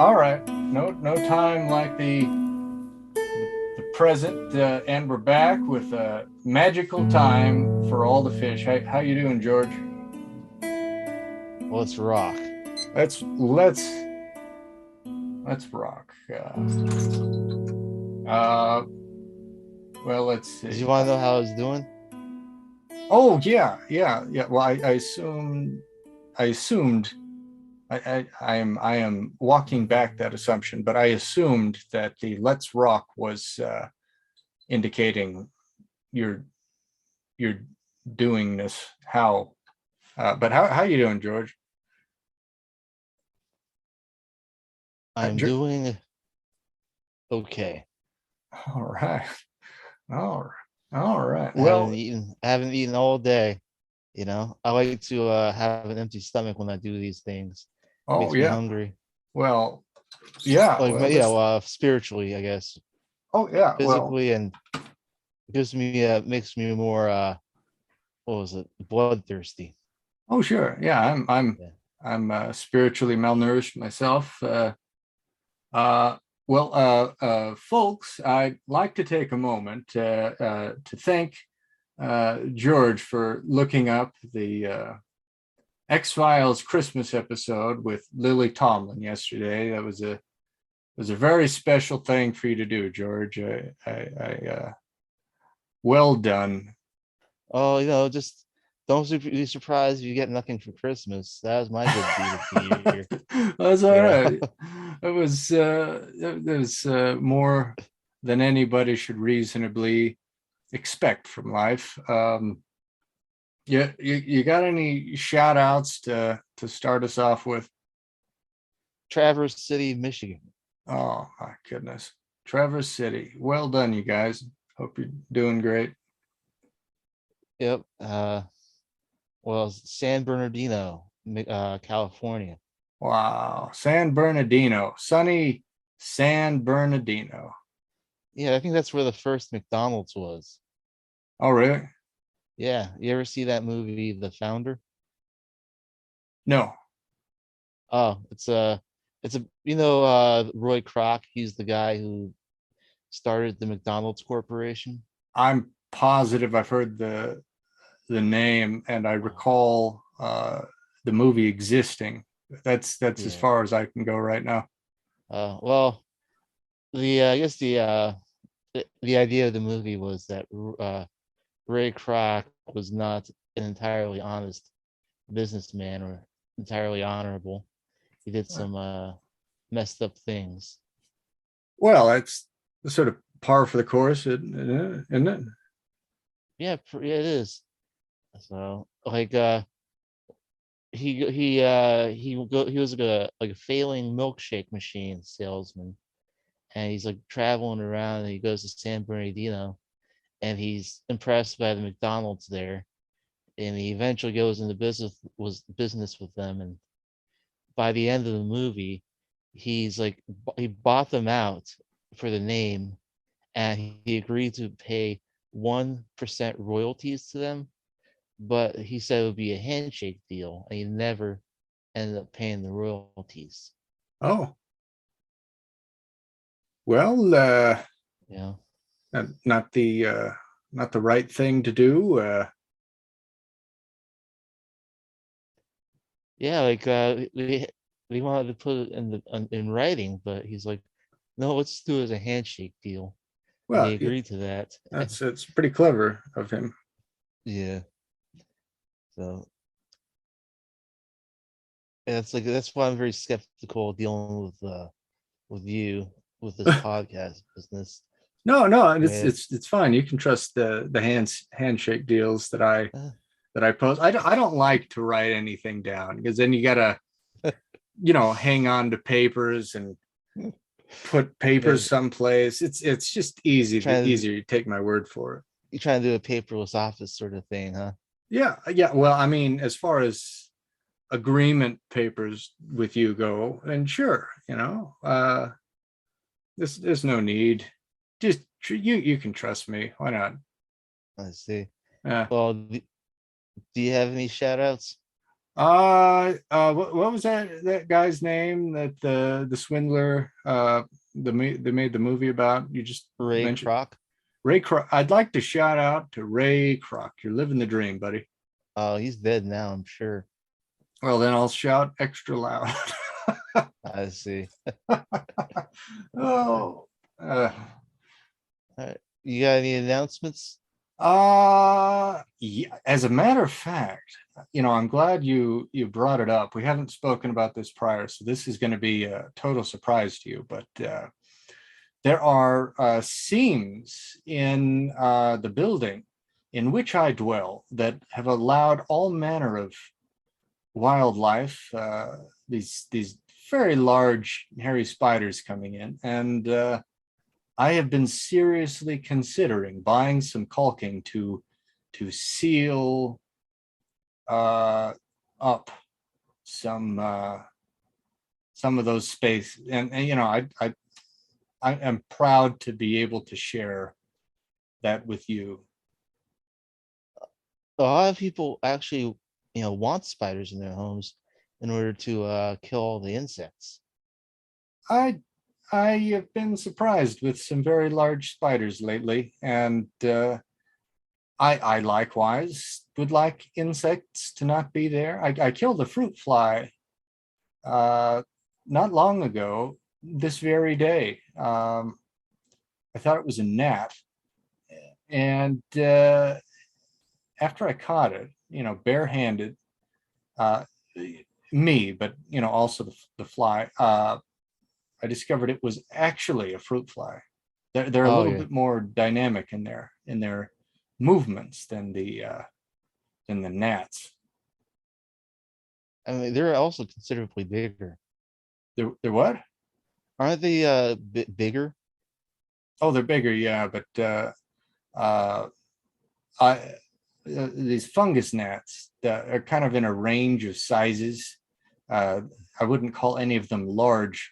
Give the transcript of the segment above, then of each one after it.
All right. No time like the present, and we're back with a magical time for all the fish. How you doing, George? Let's rock. Let's rock. Uh, well, let's Did you see. want to know how I was doing? Oh yeah. Well, I assumed I am walking back that assumption, but I assumed that the Let's Rock was indicating your your doingness. But how you doing, George? I'm doing okay. All right, all right, all right. I haven't Well, eaten. I haven't eaten all day. I like to have an empty stomach when I do these things. oh Makes me yeah. hungry. Well, yeah. Like, Well, yeah, this. well, spiritually, I guess, Oh yeah. Well. physically, and makes me more what was it, bloodthirsty. Oh sure. Yeah. Yeah. I'm spiritually malnourished myself. Uh, Folks, I'd like to take a moment to thank George for looking up the X-Files Christmas episode with Lily Tomlin yesterday. That was a very special thing for you to do, George. Well done. Oh, just don't be surprised if you get nothing for Christmas. That was my good deed of the year. That's all You know. right. It was more than anybody should reasonably expect from life. You got any shout outs to start us off with? Traverse City, Michigan. Oh my goodness. Traverse City. Well done, you guys. Hope you're doing great. Yep. Well, San Bernardino, California. Wow. San Bernardino. Sunny San Bernardino. Yeah, I think that's where the first McDonald's was. Oh, really? Yeah, you ever see that movie, The Founder? No, Oh, it's a Roy Kroc. He's the guy who started the McDonald's Corporation. I'm positive I've heard the name and I Oh, recall the movie existing. That's as yeah. far as I can go right now. Well, the I guess the idea of the movie was that Ray Kroc was not an entirely honest businessman or entirely honorable. He did some messed up things. Well, that's sort of par for the course, isn't it? Yeah, yeah, it is. So like he was like a failing milkshake machine salesman, and he's like traveling around, and he goes to San Bernardino, and he's impressed by the McDonald's there, and he eventually goes into business with them, and by the end of the movie, he bought them out for the name, and he agreed to pay 1% royalties to them, but he said it would be a handshake deal, and he never ended up paying the royalties. Oh, well, You know, not not the right thing to do. yeah, like we wanted to put it in writing, but he's like, no, let's do it as a handshake deal, and Well, he agreed to that. that's pretty clever of him. Yeah, so that's why I'm very skeptical dealing with you with this podcast business. No, and With it's fine. You can trust the handshake deals uh, that I post. I don't like to write anything down because then you gotta hang on to papers and put papers yeah, someplace. It's just trying to easier. You take my word for it. you trying to do a paperless office sort of thing, huh? Yeah. Well, I mean, as far as agreement papers with you go, and sure, there's no need. Just you can trust me. Why not? I see. Uh, Well, do you have any shout outs? What was that guy's name that the swindler they made the movie about? You just Ray mentioned Kroc. Ray Kroc. I'd like to shout out to Ray Kroc. You're living the dream, buddy. Oh, he's dead now, I'm sure. Well, then I'll shout extra loud. I see. Oh, uh, All right. You got any announcements? yeah, as a matter of fact, I'm glad you brought it up. We haven't spoken about this prior, so this is going to be a total surprise to you. But there are seams in the building in which I dwell that have allowed all manner of wildlife, these very large hairy spiders coming in, and I have been seriously considering buying some caulking to seal up some some of those spaces, and I am proud to be able to share that with you. A lot of people actually, want spiders in their homes in order to kill all the insects. I I have been surprised with some very large spiders lately, and I likewise would like insects to not be there. I killed a fruit fly uh, not long ago, this very day. I thought it was a gnat, and after I caught it, barehanded, uh, me, but also the fly. I discovered it was actually a fruit fly. They're a Oh little yeah. bit more dynamic in their movements than the gnats. I mean, they're also considerably bigger. They're what? Aren't they bigger? Oh, they're bigger, yeah, but uh, I these fungus gnats that are kind of in a range of sizes. Uh, I wouldn't call any of them large,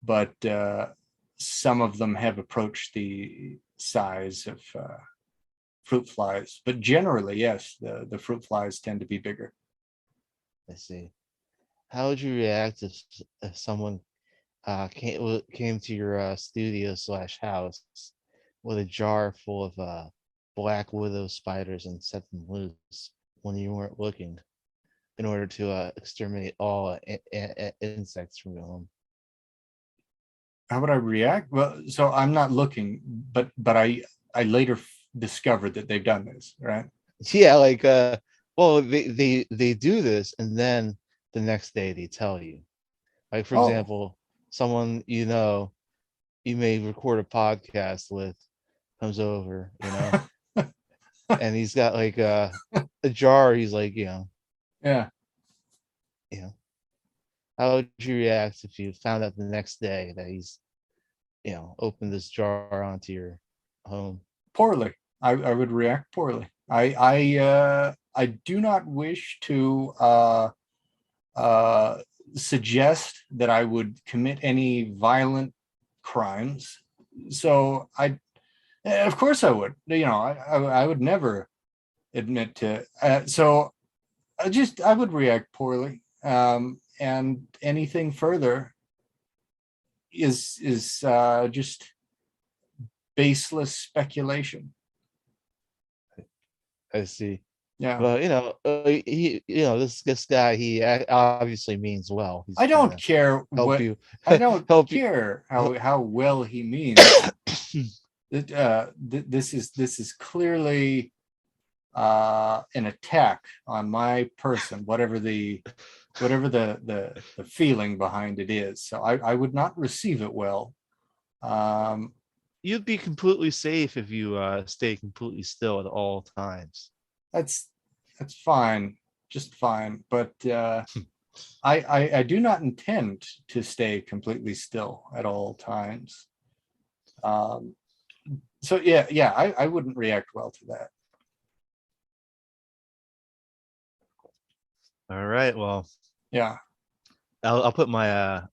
but some of them have approached the size of fruit flies. But generally, yes, the fruit flies tend to be bigger. I see. How would you react if someone came to your studio slash house with a jar full of black widow spiders and set them loose when you weren't looking in order to exterminate all insects from your home? How would I react? Well, so I'm not looking, but I later discovered that they've done this, right? Yeah, like well, they do this, and then the next day they tell you. Like for Oh, example, someone you may record a podcast with comes over, and he's got like a jar. He's like, yeah. you know, how would you react if you found out the next day that he's, opened this jar onto your home? Poorly. I would react poorly. I do not wish to uh, suggest that I would commit any violent crimes. So of course, I would. I would never admit to. So I would react poorly. And anything further is just baseless speculation. I see. Yeah. But this guy, he obviously means well. He's I trying don't to care help what you, I don't help you. care Help. how well he means. This is clearly an attack on my person, whatever the feeling behind it is. So I would not receive it well. Um, You'd be completely safe if you stay completely still at all times. that's that's fine, just fine. But I do not intend to stay completely still at all times. Um, so yeah, I wouldn't react well to that. All right. Well, Yeah. I'll put my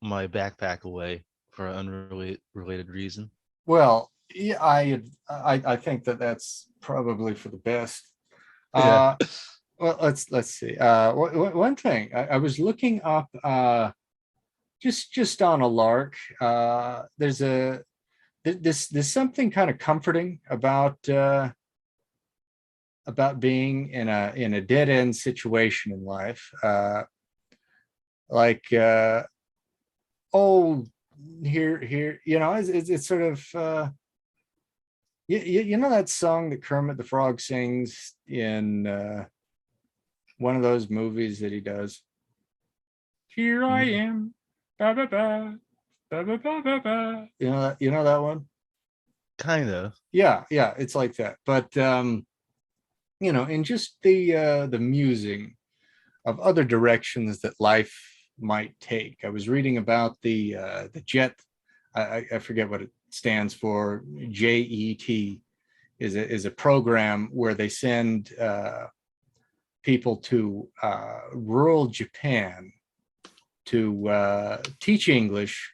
backpack away for an unrelated related reason. Well, yeah, I think that that's probably for the best. Yeah. Uh, Well, let's see. One thing I was looking up, just on a lark. There's something kind of comforting about being in a dead end situation in life. Like oh, here, it's sort of you know that song that Kermit the Frog sings in one of those movies that he does. Here I Mm, am, ba ba ba, ba ba ba ba ba. You know that one? kind of. Yeah, it's like that. But in just the musing of other directions that life might take. I was reading about the JET. I forget what it stands for. JET is a program where they send people to rural Japan to teach English.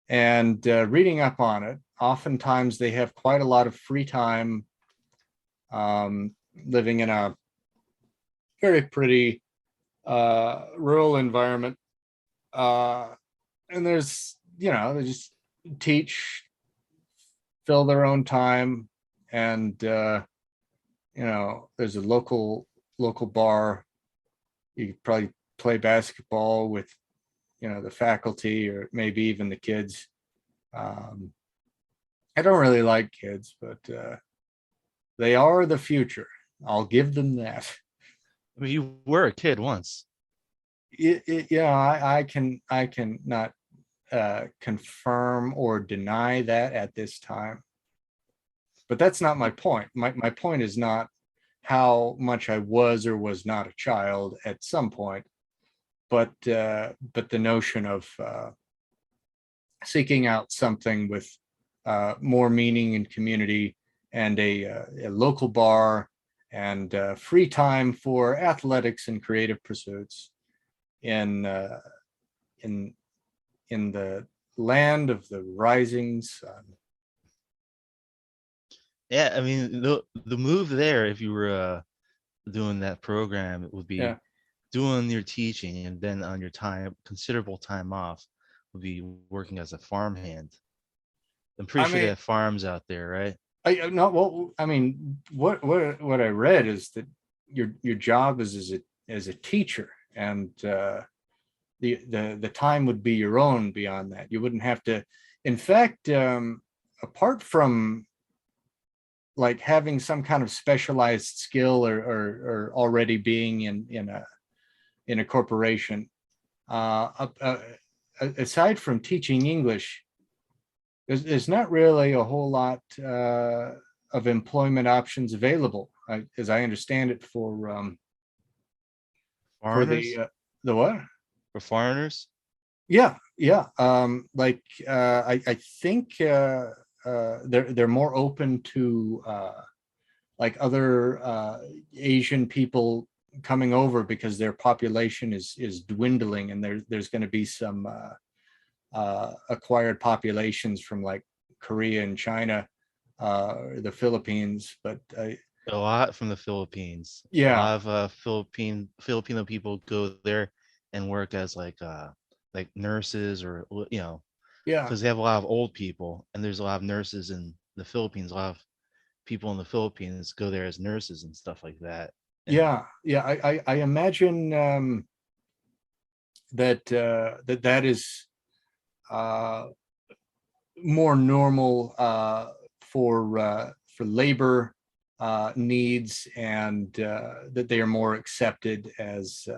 And reading up on it, oftentimes they have quite a lot of free time, living in a very pretty rural environment. And they just teach, fill their own time, and there's a local bar. You could probably play basketball with the faculty or maybe even the kids. Um, I don't really like kids, but they are the future. I'll give them that. I mean, you were a kid once. I can not confirm or deny that at this time. But that's not my point. My point is not how much I was or was not a child at some point, but the notion of seeking out something with more meaning and community, and a local bar, and free time for athletics and creative pursuits in in in the land of the rising sun. Yeah, I mean the move there, if you were doing that program, it would Yeah, be doing your teaching, and then on your time, considerable time off, would be working as a farmhand. I'm pretty I sure they mean, have farms out there, right? I no, well, I mean, what I read is that your job is as a teacher, and the time would be your own beyond that. You wouldn't have to. In fact, apart from like having some kind of specialized skill, or already being in a corporation, aside from teaching English, there's not really a whole lot of employment options available, as I understand it, for Foreigners, the what? for foreigners. Yeah. Like I think they're more open to like other Asian people coming over, because their population is dwindling, and there's going to be some acquired populations from like Korea and China, the Philippines. But A lot from the Philippines. A yeah, lot of Filipino people go there and work as like nurses, or yeah, because they have a lot of old people, and there's a lot of nurses in the Philippines. A lot of people in the Philippines go there as nurses and stuff like that. And yeah. I imagine that is uh, more normal for labor needs, and that they are more accepted as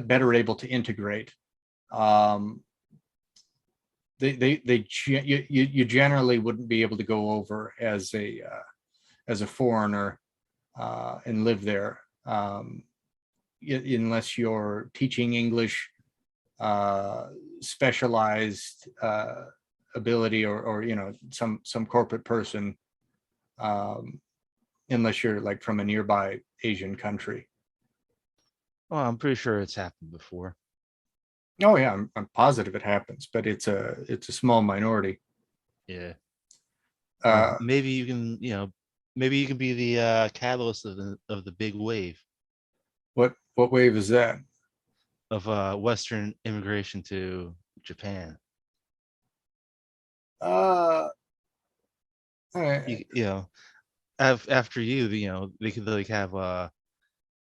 better able to integrate. Um, you generally wouldn't be able to go over as a foreigner and live there, unless you're teaching English, uh, specialized ability, or some corporate person, um, unless you're like from a nearby Asian country. well, I'm pretty sure it's happened before. Oh yeah, I'm positive it happens, but it's a small minority. Yeah. Well, Uh, maybe you can, maybe you can be the catalyst of the big wave What wave is that? of Western immigration to Japan. Uh, You know, after you know, they could like have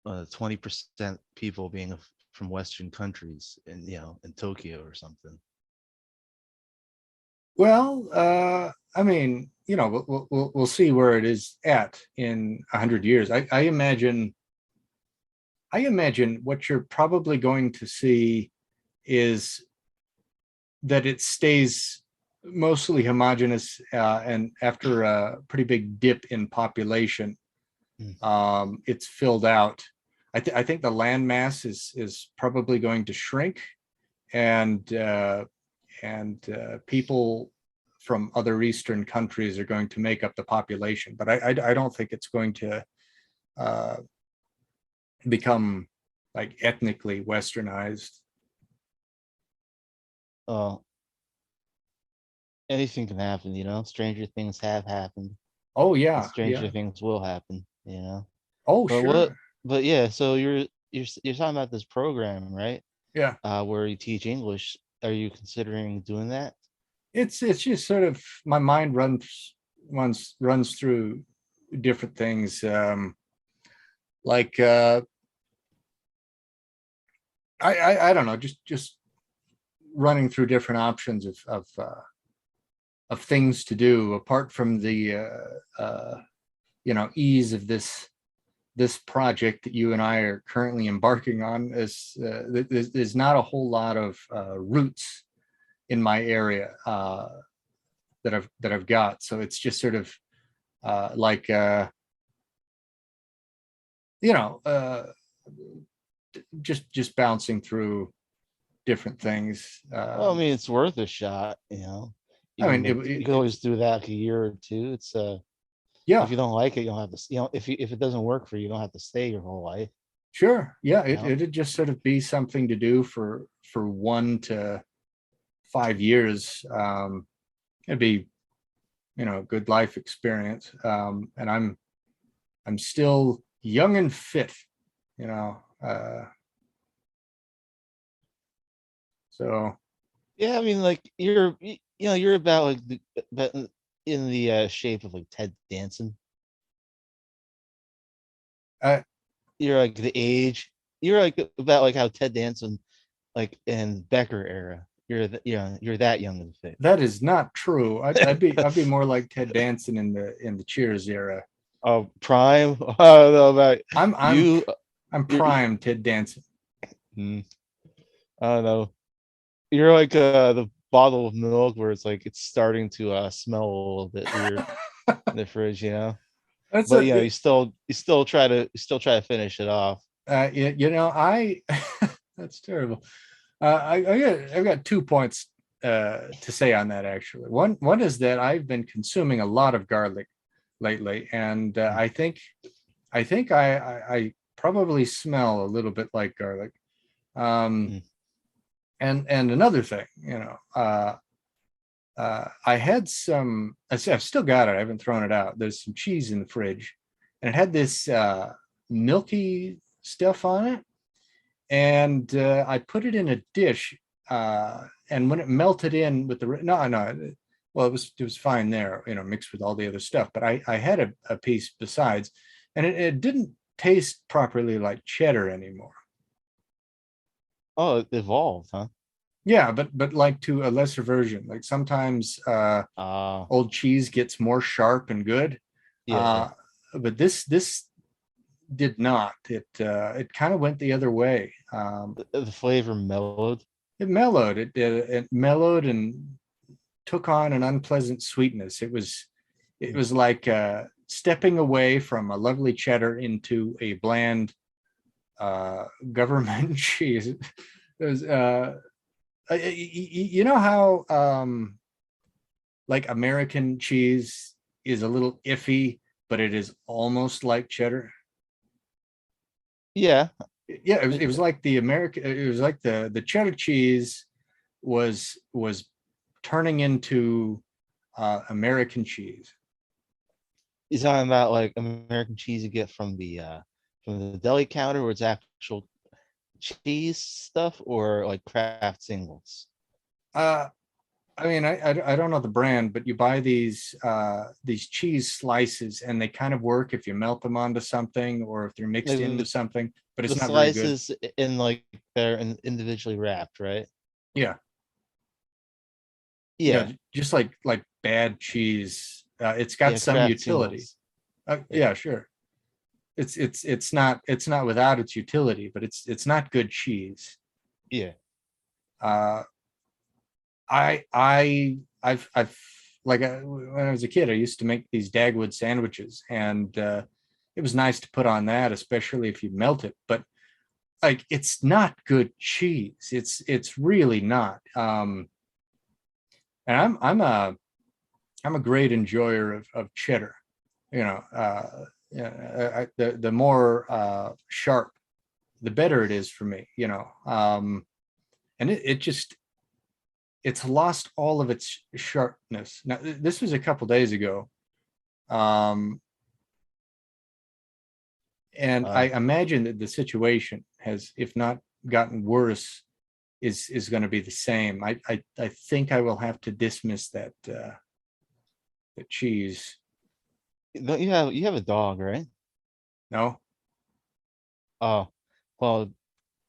20% people being from Western countries in Tokyo or something. well, I mean, we'll see where it is at in 100 years. I imagine what you're probably going to see is that it stays mostly homogeneous, and after a pretty big dip in population, Mm. it's filled out. I think the land mass is probably going to shrink, and people from other Eastern countries are going to make up the population. But I don't think it's going to uh, become like ethnically westernized. Uh, Anything can happen, stranger things have happened, Oh and yeah, stranger yeah. things will happen. Oh But what? sure. But yeah, so you're talking about this program, right? Yeah. Where you teach English. Are you considering doing that? It's just sort of my mind runs through different things. Like I don't know, just running through different options of things to do apart from the ease of this project that you and I are currently embarking on. There's not a whole lot of roots in my area that I've got, so it's just sort of like you know uh, just bouncing through different things. Well, I mean, it's worth a shot. I mean, You can always do that like a year or two. If yeah, you don't like it, you don't have to. If it doesn't work for you, you don't have to stay your whole life. sure, yeah, You know. it'd just sort of be something to do for 1 to 5 years. It'd be a good life experience, and I'm still young and fit, you know. So Yeah, I mean, like you're about about in the shape of like Ted Danson. I, You're like the age. You're like about like how Ted Danson, like in Becker era. You're that young and fit. that is not true. I'd be more like Ted Danson in the Cheers era. Oh, prime. I don't know about I'm I'm you. I'm You're, prime Ted Danson. hmm, I don't know. You're like the bottle of milk where it's like it's starting to smell a little bit weird in the fridge. That's But a you still try to finish it off. I that's terrible. I've got 2 points to say on that actually. One is that I've been consuming a lot of garlic lately, and Mm. I think I probably smell a little bit like garlic. Um, Mm. and another thing, I had I've still got it. I haven't thrown it out. There's some cheese in the fridge, and it had this milky stuff on it, and I put it in a dish, and when it melted in with the no, well, it was fine there, mixed with all the other stuff. But I had a piece besides, and it didn't taste properly like cheddar anymore. Oh, it evolved, huh? Yeah, but like to a lesser version. Like sometimes Uh old cheese gets more sharp and good, yeah. uh, but this did not. It kind of went the other way. The flavor mellowed. It mellowed. It mellowed and took on an unpleasant sweetness. It was like stepping away from a lovely cheddar into a bland government cheese. It was you know how like American cheese is a little iffy, but it is almost like cheddar. Yeah. Yeah, it was like the American. It was like the cheddar cheese was turning into American cheese. You talking about like American cheese you get from the deli counter, where it's actual cheese stuff, or like Kraft singles? Uh, I mean, I don't know the brand, but you buy these cheese slices, and they kind of work if you melt them onto something or if they're mixed Like into something, but the it's not very good. slices in like they're individually wrapped, right? Yeah, yeah, Yeah, just like bad cheese. It's got yeah, some Kraft utility. singles. Yeah, Yeah, sure. It's not without its utility, but it's not good cheese. yeah. Uh, I've like when I was a kid, I used to make these Dagwood sandwiches, and it was nice to put on that, especially if you melt it. But like, it's not good cheese. It's really not. And I'm a great enjoyer of cheddar. You know, yeah, the more sharp, the better it is for me. You know, and it just it's lost all of its sharpness. Now, this was a couple days ago, um, and I Uh, imagine that the situation has, if not gotten worse, is going to be the same. I think I will have to dismiss the cheese. don't you have a dog, right? No, Oh, well,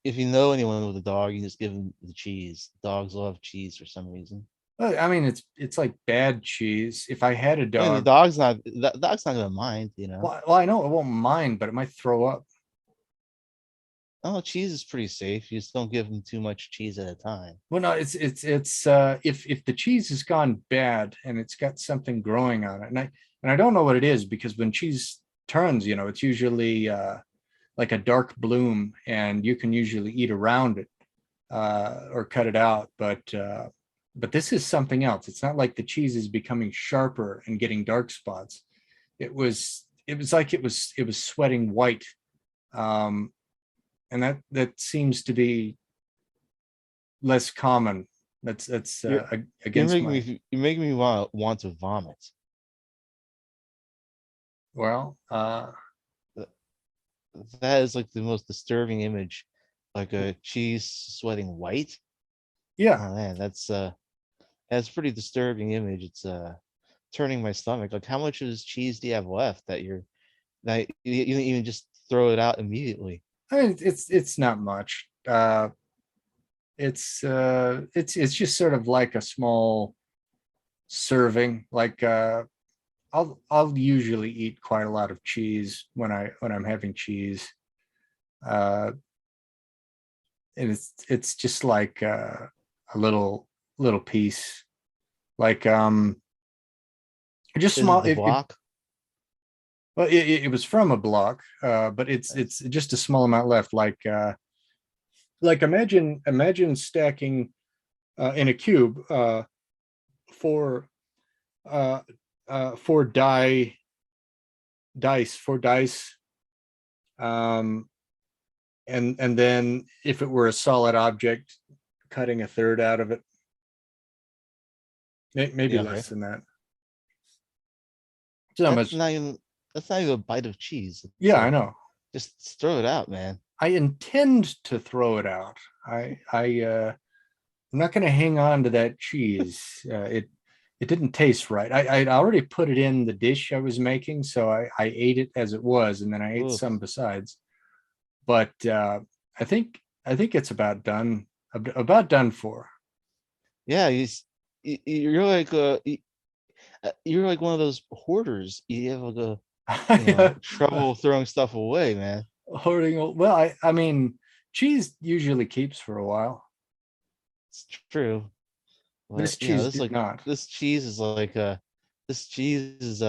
if you know anyone with a dog, you just give them the cheese. Dogs love cheese for some reason. well, I mean it's like bad cheese. If I had a I mean, dog, the dog's not gonna mind, you know. well, I know it won't mind, but it might throw up. Oh, cheese is pretty safe. You just don't give them too much cheese at a time. Well, no, it's if the cheese has gone bad and it's got something growing on it, and I don't know what it is, because when cheese turns, you know, it's usually like a dark bloom, and you can usually eat around it or cut it out. But this is something else. It's not like the cheese is becoming sharper and getting dark spots. It was like it was sweating white, um, and that seems to be less common. That's You're against my, you're making me want to vomit. well, Th- That is like the most disturbing image, like a cheese sweating white. yeah. Oh man, that's a pretty disturbing image. It's turning my stomach. Like, how much of this cheese do you have left that you didn't even just throw it out immediately? I mean, it's not much. It's just sort of like a small serving. Like I'll usually eat quite a lot of cheese when I'm having cheese. Uh, and it's just like a little piece, like just Is it small. the block? Well, it was from a block, but it's Nice. just a small amount left. Like imagine stacking in a cube four uh, four dice, um, and then if it were a solid object, cutting a third out of it, maybe Yeah, okay. less than that. So That's much. not even that's not even a bite of cheese. It's Yeah, I a know. just throw it out, man. I intend to throw it out. I'm not going to hang on to that cheese. It didn't taste right. I'd already put it in the dish I was making, so I ate it as it was, and then I ate Ugh. some besides. But I think it's about done for. Yeah, you're like you're like one of those hoarders. You have like a trouble throwing stuff away, man. Hoarding. Well, I mean, cheese usually keeps for a while. It's true. But This cheese this did like not. this cheese is like this cheese is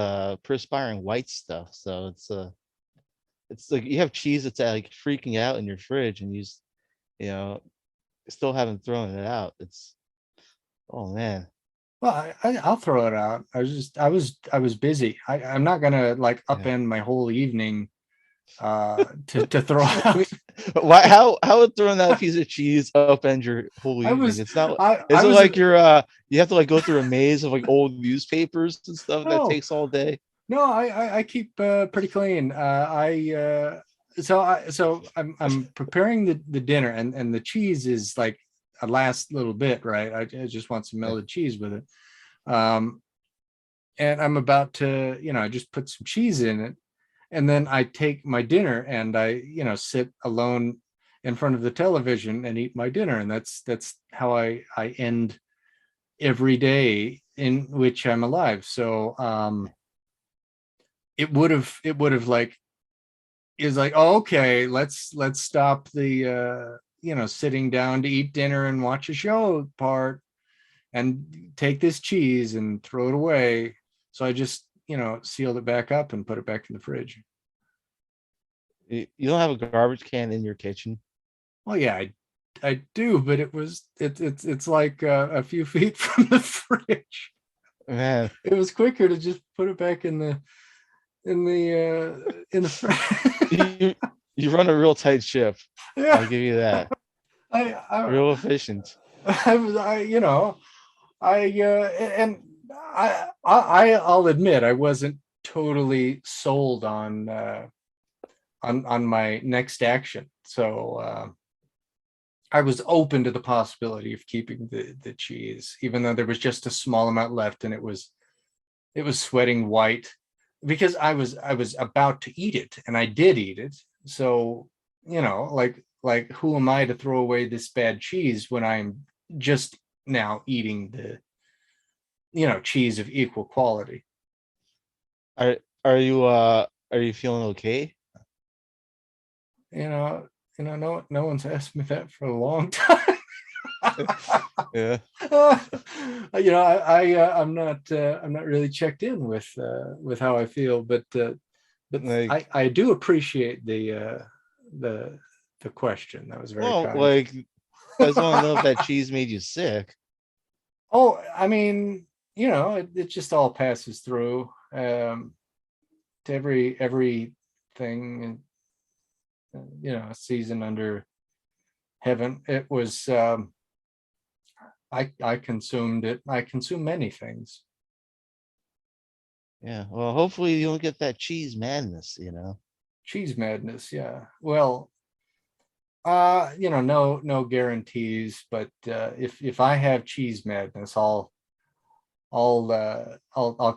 perspiring white stuff. So it's like you have cheese that's like freaking out in your fridge, and you know still haven't thrown it out. It's oh man. Well, I'll throw it out. I was busy. I'm not gonna like Yeah. upend my whole evening to throw I mean, out. why? How would throwing that piece of cheese upend your whole I evening? was It's not. I Is it was like you have to like go through a maze of like old newspapers and stuff that no takes all day? No, I keep pretty clean. I'm preparing the dinner, and the cheese is like a last little bit, right? I just want some Yeah. melted cheese with it. Um, and I'm about to, I just put some cheese in it, and then I take my dinner and I, sit alone in front of the television and eat my dinner, and that's how I end every day in which I'm alive. So it would have like is like, oh, okay, let's stop the sitting down to eat dinner and watch a show part and take this cheese and throw it away. So I just sealed it back up and put it back in the fridge. You don't have a garbage can in your kitchen? Well, yeah, I do, but it's like a few feet from the fridge. Man, It was quicker to just put it back in the fridge. you you run a real tight ship. Yeah, I'll give you that. I, I Real efficient. I was, and I'll admit I wasn't totally sold on my next action. So I was open to the possibility of keeping the cheese, even though there was just a small amount left, and it was sweating white because I was about to eat it, and I did eat it. So like who am I to throw away this bad cheese when I'm just now eating the cheese of equal quality? Are are you feeling okay? You know, no one's asked me that for a long time. Yeah. I'm not really checked in with how I feel, but Like, I do appreciate the question. That was very well, kind. like I just want to know if that cheese made you sick. Oh, I mean, it just all passes through to everything, and a season under heaven. It was I consumed it. I consume many things. Yeah. Well, hopefully you don't get that cheese madness. Cheese madness, yeah. Well, no guarantees, but if I have cheese madness, I'll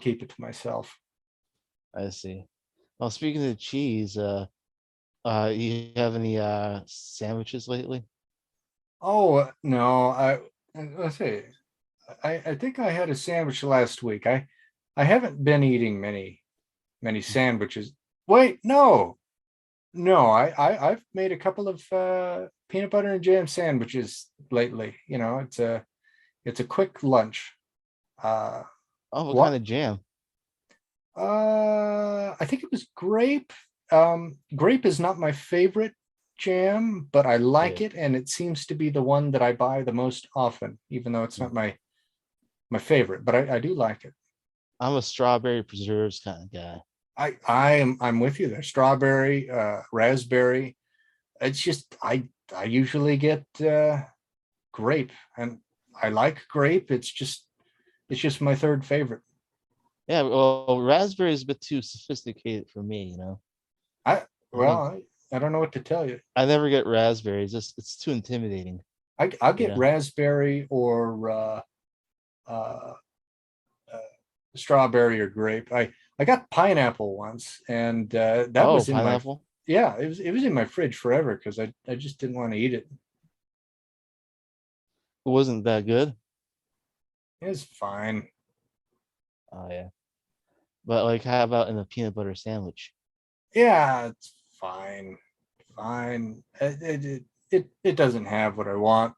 keep it to myself. I see. Well, speaking of cheese, you have any sandwiches lately? Oh no, let's see. I think I had a sandwich last week. I haven't been eating many sandwiches. Wait, no, no. I've made a couple of peanut butter and jam sandwiches lately. It's a quick lunch. Uh, Oh, what kind what? of jam? I think it was grape. Grape is not my favorite jam, but I like Yeah. it, and it seems to be the one that I buy the most often, even though it's not Mm. my favorite. But I do like it. I'm a strawberry preserves kind of guy. I'm with you there. Strawberry, raspberry. It's just I usually get grape, and I like grape. It's just my third favorite. Yeah, well, raspberry is a bit too sophisticated for me. I I think well, I don't know what to tell you. I never get raspberries. It's too intimidating, I'll you get know. raspberry or uh, uh, strawberry or grape. I got pineapple once, and that Oh, was in my pineapple. yeah, it was in my fridge forever because I just didn't want to eat it. It wasn't that good. It was fine. Oh yeah. But like, how about in a peanut butter sandwich? Yeah, it's fine. Fine. It doesn't have what I want.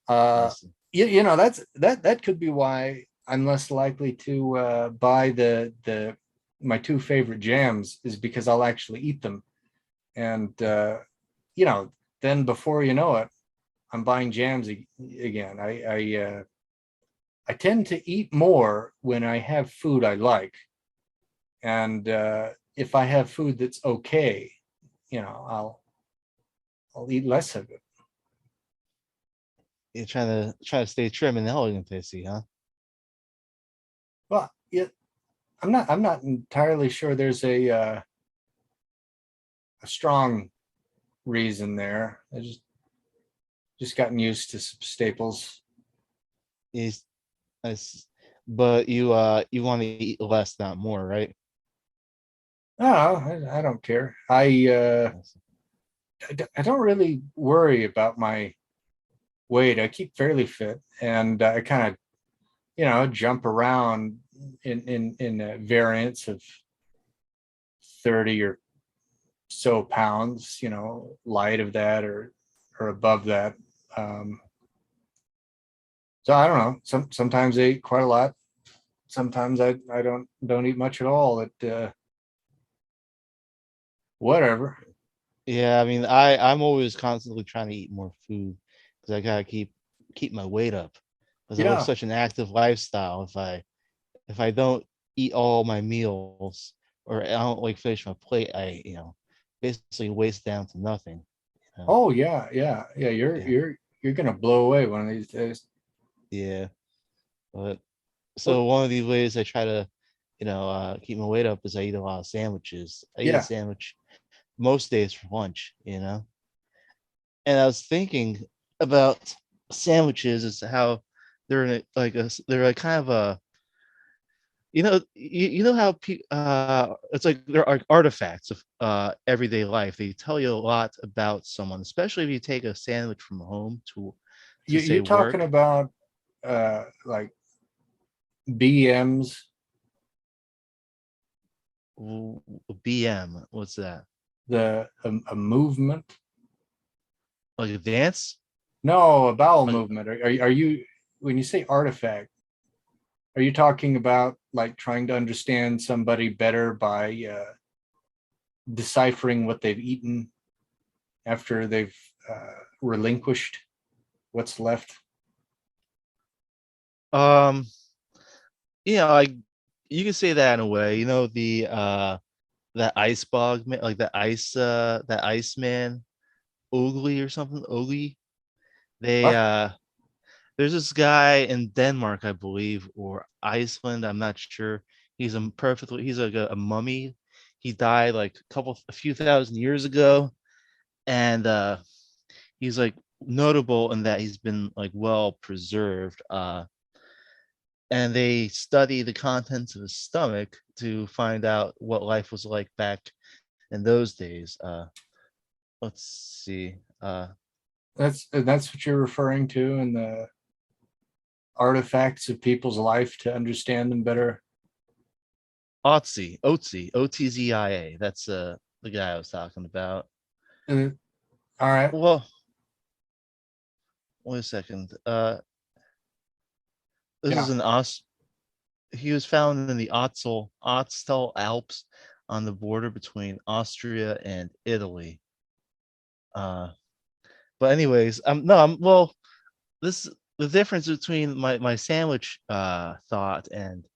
I Uh, see. that could be why I'm less likely to buy the my two favorite jams is because I'll actually eat them, and then before you know it, I'm buying jams again. I tend to eat more when I have food I like, and if I have food that's okay, I'll eat less of it. You're trying to stay trim and elegant, I see, huh? Well, yeah, I'm not entirely sure there's a strong reason there. I just gotten used to some staples. Is but you want to eat less, not more, right? No, I don't care. I don't really worry about my weight. I keep fairly fit, and I kind of jump around in variants of 30 or so pounds, light of that or above that. Um, so I don't know. Sometimes I eat quite a lot. Sometimes I don't eat much at all. Whatever. Yeah, I mean, I'm always constantly trying to eat more food because I gotta keep my weight up because I live Yeah. such an active lifestyle. If I don't eat all my meals or I don't like finish my plate, I basically waste down to nothing. You know? Oh yeah. You're Yeah, you're gonna blow away one of these days. yeah. But Well, so one of these ways I try to, keep my weight up is I eat a lot of sandwiches. I eat a yeah. sandwich most days for lunch. And I was thinking about sandwiches as to how they're like kind of a you know how it's like there are artifacts of everyday life. They tell you a lot about someone, especially if you take a sandwich from home to say You're talking work. about like BMs, BM, what's that? a movement. Like a dance? No, a bowel Like movement. Are you when you say artifact, are you talking about like trying to understand somebody better by deciphering what they've eaten after they've relinquished what's left? um like you can say that in a way. The that ice bog man, like that ice man, Ogly or something. Ogly. They What? There's this guy in Denmark, I believe, or Iceland. I'm not sure. He's like a mummy. He died like a few thousand years ago, and he's like notable in that he's been like well preserved. And they study the contents of his stomach to find out what life was like back in those days. Let's see. That's what you're referring to in the artifacts of people's life to understand them better. Otzia. That's the guy I was talking about. Uh, all right. Well, wait a second. This is Yeah. an Os. He was found in the Otztal Alps on the border between Austria and Italy. Uh, but anyways, no, this the difference between my sandwich thought and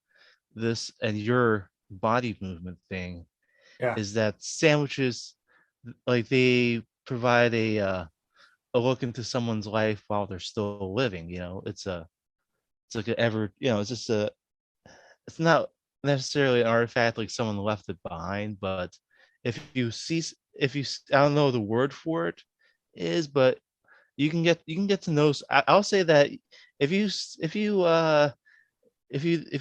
this and your body movement thing Yeah. is that sandwiches, like, they provide a look into someone's life while they're still living. It's like a ever, it's just it's not necessarily an artifact like someone left it behind, but I don't know the word for it is, but you can get to know. I'll say that if you s- if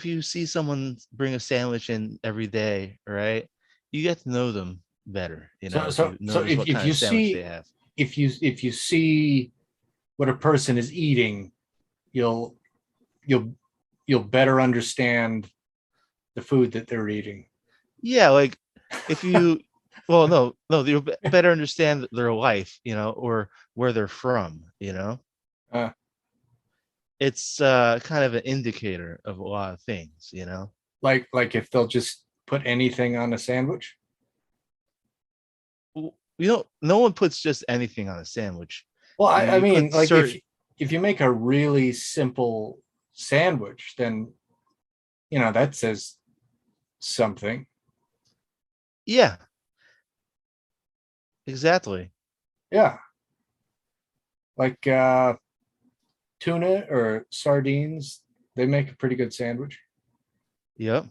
you see someone bring a sandwich in every day, right, you get to know them better. So If so you so notice what if kind you of sandwich they see have. if you see what a person is eating, you'll you'll you'll better understand the food that they're eating. Yeah, like if you, well, no, you'll better understand their life, or where they're from. Uh, It's kind of an indicator of a lot of things. like if they'll just put anything on a sandwich. No one puts just anything on a sandwich. Well, I You mean, put like certain, if you make a really simple sandwich, then that says something. yeah, exactly. Yeah, like tuna or sardines, they make a pretty good sandwich. Yep.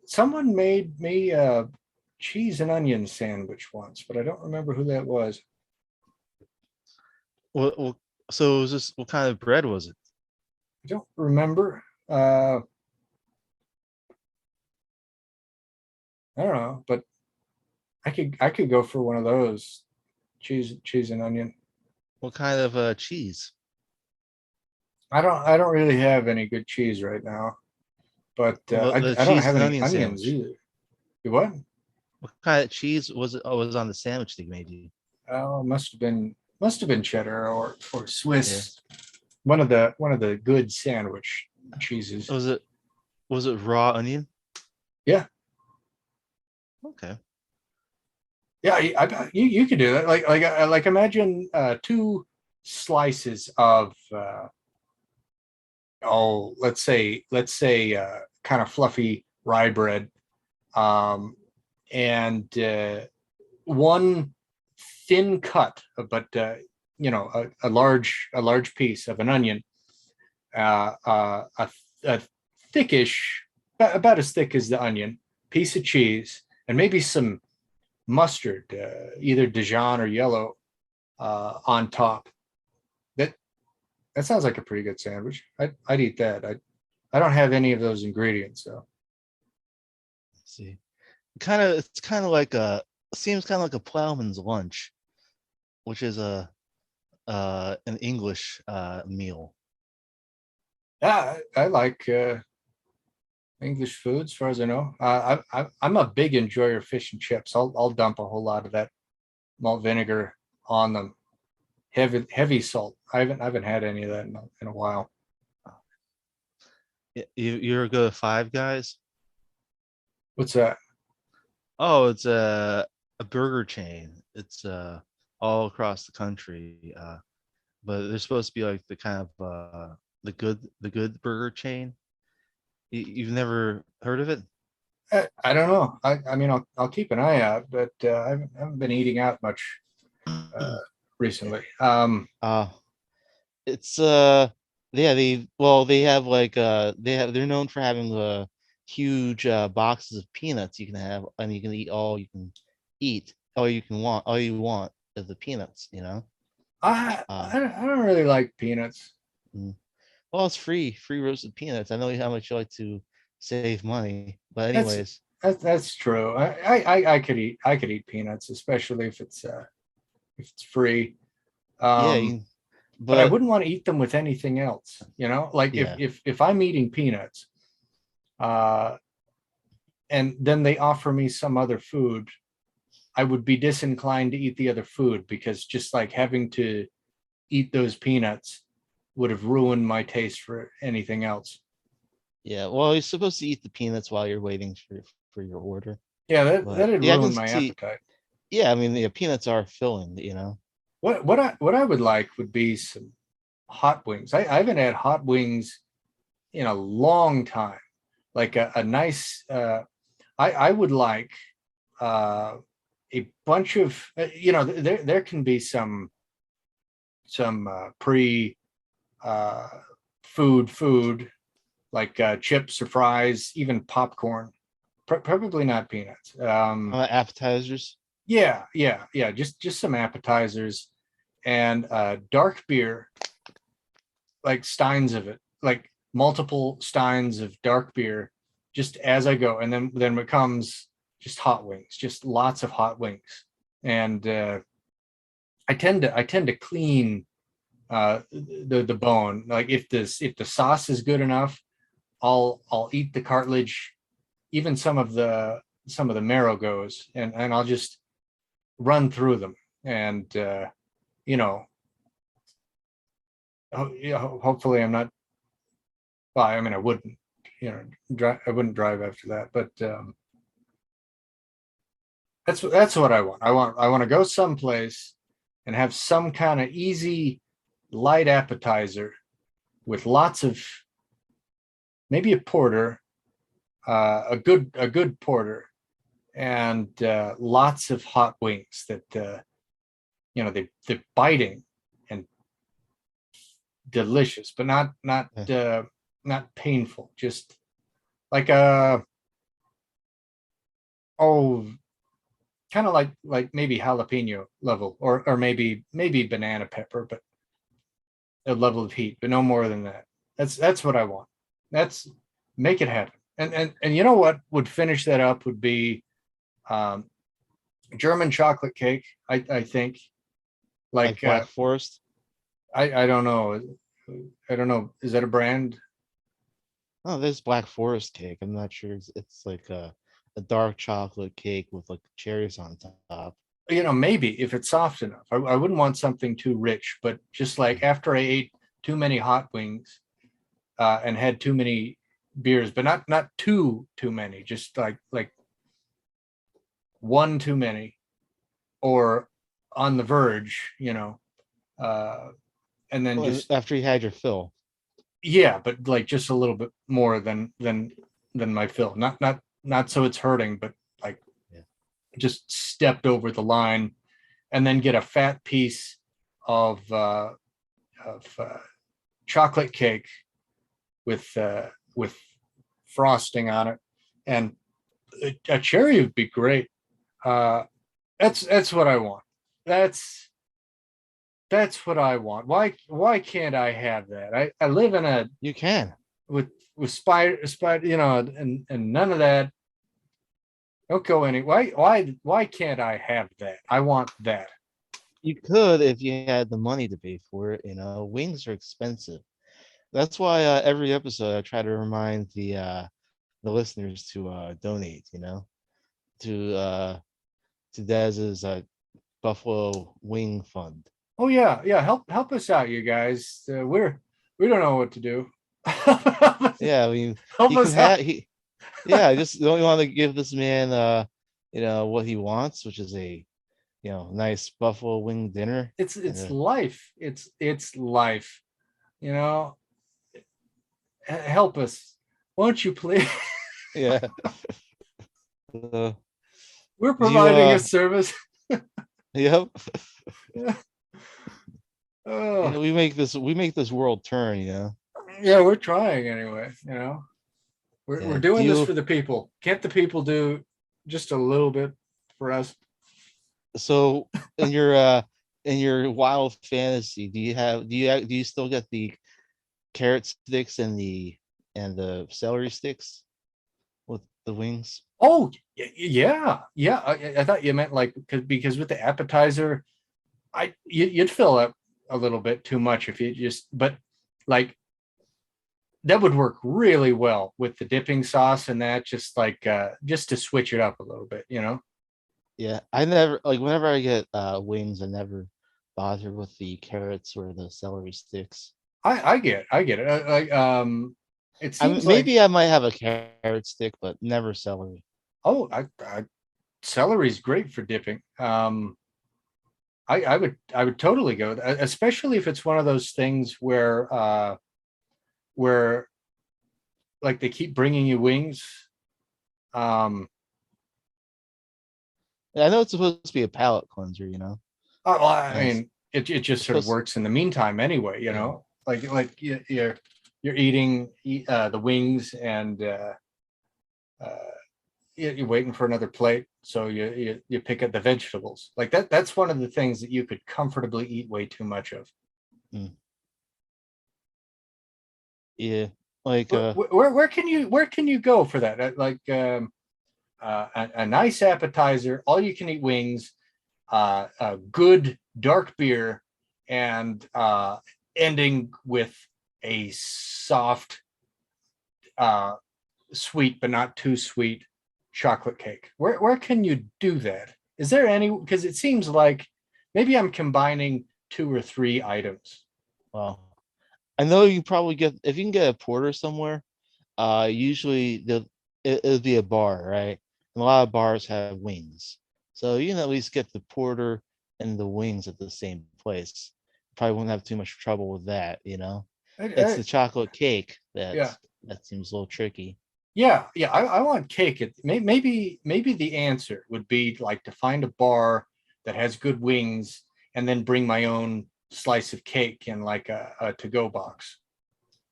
Someone made me a cheese and onion sandwich once, but I don't remember who that was. Well, so it was just what kind of bread was it? I don't remember. I don't know, but I could go for one of those cheese and onion. What kind of cheese? I don't really have any good cheese right now, but Well, the I don't cheese have and any onion onions sandwich. either. You what? What kind of cheese was it? Oh, was on the sandwich they made you? Oh, must have been cheddar or Yeah. Swiss. One of the good sandwich cheeses. Was it raw onion? Yeah, Okay. yeah. You could do that. Like imagine two slices of let's say kind of fluffy rye bread, um, and one thin cut, but a large piece of an onion, a thickish, about as thick as the onion, piece of cheese, and maybe some mustard, either Dijon or yellow, on top. That that sounds like a pretty good sandwich. I'd eat that. I don't have any of those ingredients, so. Let's see. It's kind of like a seems kind of like a plowman's lunch, which is a an English meal. Yeah, I like English food, as far as I know. I'm a big enjoyer of fish and chips. I'll dump a whole lot of that malt vinegar on them. Heavy salt. I haven't had any of that in a while. You're a good Five Guys? What's that? Oh, it's a burger chain. It's all across the country. But they're supposed to be like the kind of the good burger chain. You've never heard of it? I don't know. I mean, I'll keep an eye out, but I haven't been eating out much uh, recently. Uh it's yeah, they have like they're known for having huge boxes of peanuts you can have, and you can eat all you want of the peanuts, you know. I Uh I don't really like peanuts. mm. Well, it's free roasted peanuts. I know how much you like to save money, but That's anyways, that's true. I could eat peanuts, especially if it's free. yeah, Um, but I but wouldn't want to eat them with anything else. Like if yeah, if if I'm eating peanuts, uh, and then they offer me some other food, I would be disinclined to eat the other food because just like having to eat those peanuts would have ruined my taste for anything else. yeah. Well, you're supposed to eat the peanuts while you're waiting for your order, Yeah, that but that'd yeah, I can ruin my see. appetite. Yeah, I mean, the peanuts are filling, you know. What I would like would be some hot wings. I haven't had hot wings in a long time. Like a nice. I would like uh, a bunch of there can be some pre uh, food like chips or fries, even popcorn. Probably not peanuts. Appetizers. Yeah. Just some appetizers and dark beer, like steins of it, like multiple steins of dark beer, just as I go, and then it comes just hot wings, just lots of hot wings, and I tend to clean the bone. Like if the sauce is good enough, I'll eat the cartilage, even some of the marrow goes, and I'll just run through them, and you know hopefully I'm not. Well, I mean, I wouldn't, I wouldn't drive after that, but that's what I want. I want to go someplace and have some kind of easy, light appetizer with lots of, maybe a porter, a good porter, and lots of hot wings that they're biting and delicious, but Yeah. not painful. Just like a oh, kind of like maybe jalapeno level, or maybe banana pepper, but a level of heat, but no more than that. That's what I want. That's make it happen. And you know what would finish that up would be um, German chocolate cake. I think Like like Black Forest. I don't know. I don't know. Is that a brand? Oh, there's Black Forest cake. I'm not sure. It's like a dark chocolate cake with like cherries on top. You know, maybe if it's soft enough. I wouldn't want something too rich, but just like after I ate too many hot wings and had too many beers, but not too many, just like one too many or on the verge, uh, and then Well, just after you had your fill. yeah, but like just a little bit more than my fill. Not so it's hurting, but like Yeah. just stepped over the line, and then get a fat piece of chocolate cake with frosting on it, and a cherry would be great. Uh, that's what I want. That's what I want. Why can't I have that? I live in a You can. with spider, and none of that. Don't go any. Why can't I have that? I want that. You could if you had the money to pay for it. Wings are expensive. That's why every episode I try to remind the listeners to donate. To Dez's Buffalo Wing Fund. Oh yeah. Help us out, you guys. We don't know what to do. Yeah, I mean, Help he can us out. have he. Yeah, I just don't want to give this man what he wants, which is a nice buffalo wing dinner. And It's life. It's life. You know, help us, won't you please? yeah. Uh, We're do you providing a service. yep. Oh, We make this world turn, yeah, we're trying anyway. We're Yeah. Do doing this you for the people. Can't the people do just a little bit for us? so in your wild fantasy, do you still get the carrot sticks and the celery sticks with the wings? Oh, yeah. I thought you meant like because with the appetizer, you'd fill up a little bit too much if you just, but like that would work really well with the dipping sauce and that, just like just to switch it up a little bit. Yeah, I never like whenever I get wings, I never bother with the carrots or the celery sticks. I get it. It seems like Maybe I might have a carrot stick, but never celery. oh, celery is great for dipping. I would totally go, especially if it's one of those things where like they keep bringing you wings. Um, I know it's supposed to be a palate cleanser, well, I and mean, it just it's sort of supposed works in the meantime anyway. yeah, Like you're eating the wings and uh, you're waiting for another plate, so you pick up the vegetables like that. That's one of the things that you could comfortably eat way too much of. mm, yeah, like Where can you go for that? Like a nice appetizer, all you can eat wings, a good dark beer, and ending with a soft, uh, sweet but not too sweet chocolate cake. Where can you do that? Is there any? Because it seems like maybe I'm combining two or three items. well, I know you probably get if you can get a porter somewhere. Usually it'll be a bar, right? And a lot of bars have wings, so you can at least get the porter and the wings at the same place. Probably won't have too much trouble with that. It's the chocolate cake Yeah, that seems a little tricky. yeah. I want cake. Maybe the answer would be like to find a bar that has good wings, and then bring my own slice of cake in like a to-go box.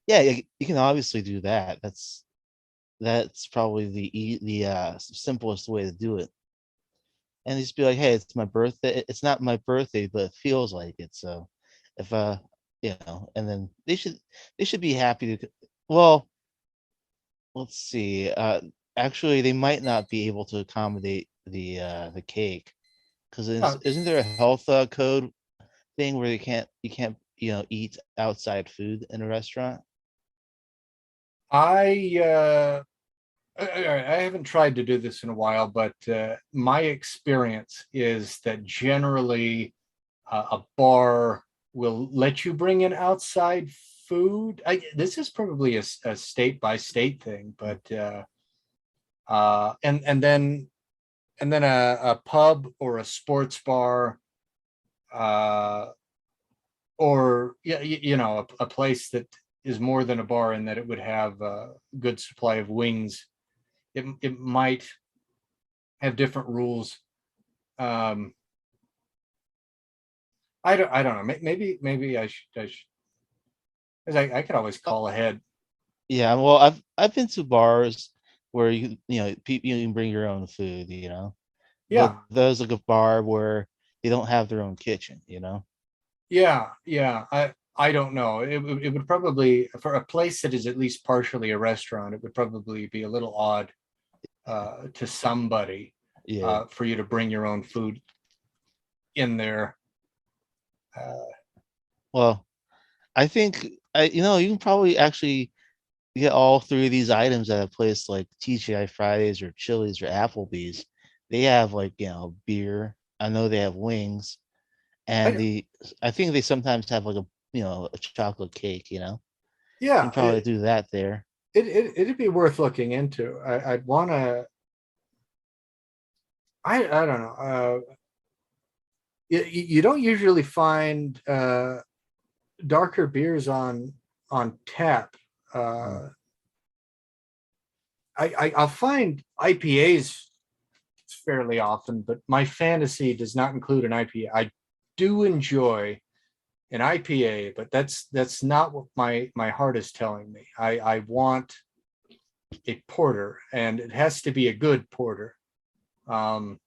Yeah, you can obviously do that. That's probably the simplest way to do it. And just be like, hey, it's my birthday. It's not my birthday, but it feels like it. So if and then they should be happy to. Well, let's see. Actually, they might not be able to accommodate the cake because Uh, isn't there a health code thing where you can't eat outside food in a restaurant? I I haven't tried to do this in a while, but my experience is that generally a bar will let you bring in outside food. This is probably a state by state thing, but and then a pub or a sports bar, uh, or yeah, a place that is more than a bar in that it would have a good supply of wings. It might have different rules. Um, I don't know. Maybe I should, because I could always Oh, call ahead. yeah, well, I've been to bars where you can bring your own food, but Yeah, there's like a bar where they don't have their own kitchen. yeah. I don't know. It would probably, for a place that is at least partially a restaurant, it would probably be a little odd to somebody Yeah. for you to bring your own food in there. Uh, Well, I think you can probably actually get all three of these items at a place like TGI Fridays or Chili's or Applebee's. They have like, beer. I know they have wings, and I, I think they sometimes have like a chocolate cake. You can yeah, probably do that there. it'd be worth looking into. I'd want to. I don't know. You don't usually find darker beers on tap. Mm. Uh, I'll find IPAs fairly often, but my fantasy does not include an IPA. I do enjoy an IPA, but that's not what my heart is telling me. I want a porter, and it has to be a good porter. Um,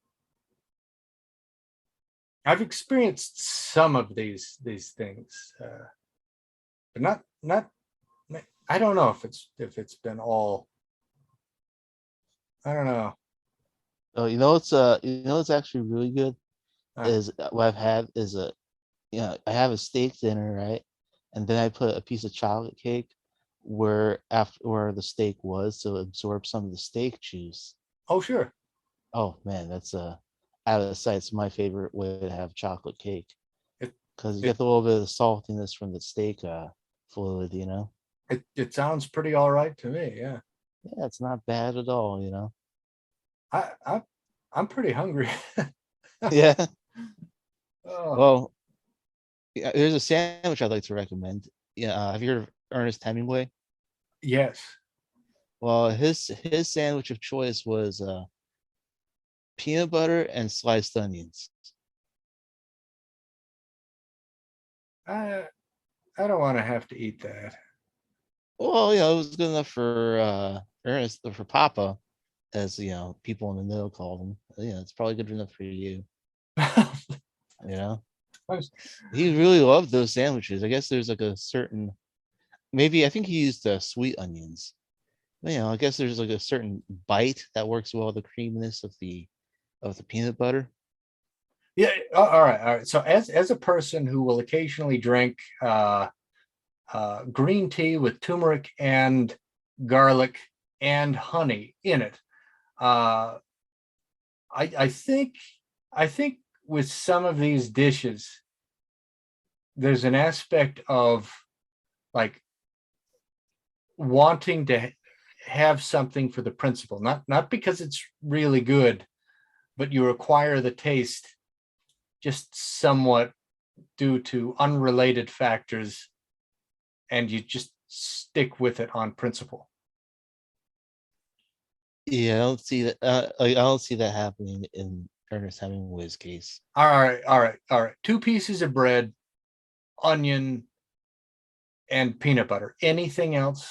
I've experienced some of these things, but not. I don't know if it's been all. I don't know. Oh, it's actually really good Uh, is what I've had is I have a steak dinner, right? And then I put a piece of chocolate cake where the steak was, so it absorbs some of the steak juice. oh sure. Oh man, that's out of sight. It's my favorite way to have chocolate cake It because you it get a little bit of the saltiness from the steak fluid. it sounds pretty all right to me. Yeah. Yeah, it's not bad at all. I I I'm pretty hungry. Yeah. Oh Well, yeah, there's a sandwich I'd like to recommend. Yeah, have you heard of Ernest Hemingway? yes. Well, his sandwich of choice was peanut butter and sliced onions. I I don't want to have to eat that. Well, it was good enough for Ernest for Papa, as people in the know called him. Yeah, it's probably good enough for you. You know, he really loved those sandwiches. I guess there's like a certain maybe I think he used sweet onions. I guess there's like a certain bite that works well with the creaminess of the peanut butter. Yeah. All right. So as a person who will occasionally drink green tea with turmeric and garlic and honey in it, uh, I think with some of these dishes, there's an aspect of like wanting to have something for the principle, not because it's really good, but you acquire the taste just somewhat due to unrelated factors, and you just stick with it on principle. Yeah, I don't see that. I don't see that happening in Ernest Hemingway's case. All right. Two pieces of bread, onion, and peanut butter. Anything else?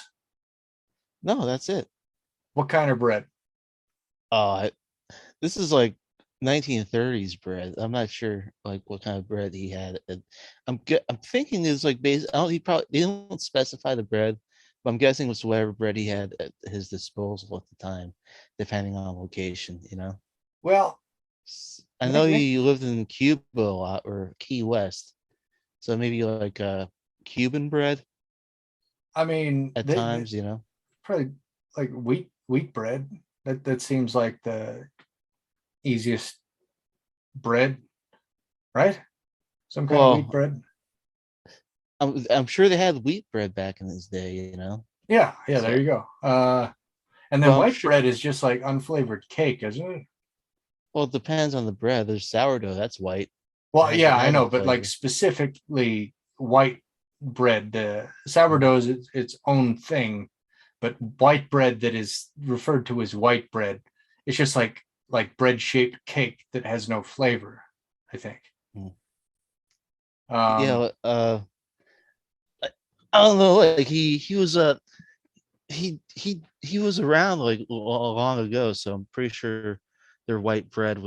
No, that's it. What kind of bread? Uh, this is like 1930s bread. I'm not sure like what kind of bread he had. I'm thinking it's like based. I don't. He probably they don't specify the bread, but I'm guessing it was whatever bread he had at his disposal at the time, depending on location. Well, I know Nick, he lived in Cuba a lot or Key West, so maybe like Cuban bread I mean, at they times. probably like wheat bread. That seems like the easiest bread, right? Some kind of wheat Well, bread. I'm sure they had wheat bread back in his day. Yeah, there So, you go. And then well, I'm white sure. bread is just like unflavored cake, isn't it? Well, it depends on the bread. There's sourdough, that's white. Well, yeah, I Has a know, but like flavor. specifically white bread, sourdough is its own thing, but white bread that is referred to as white bread, it's just like bread shaped cake that has no flavor, I think. Mm. Um, Yeah, I I don't know. Like he was he was around like long ago, so I'm pretty sure their white bread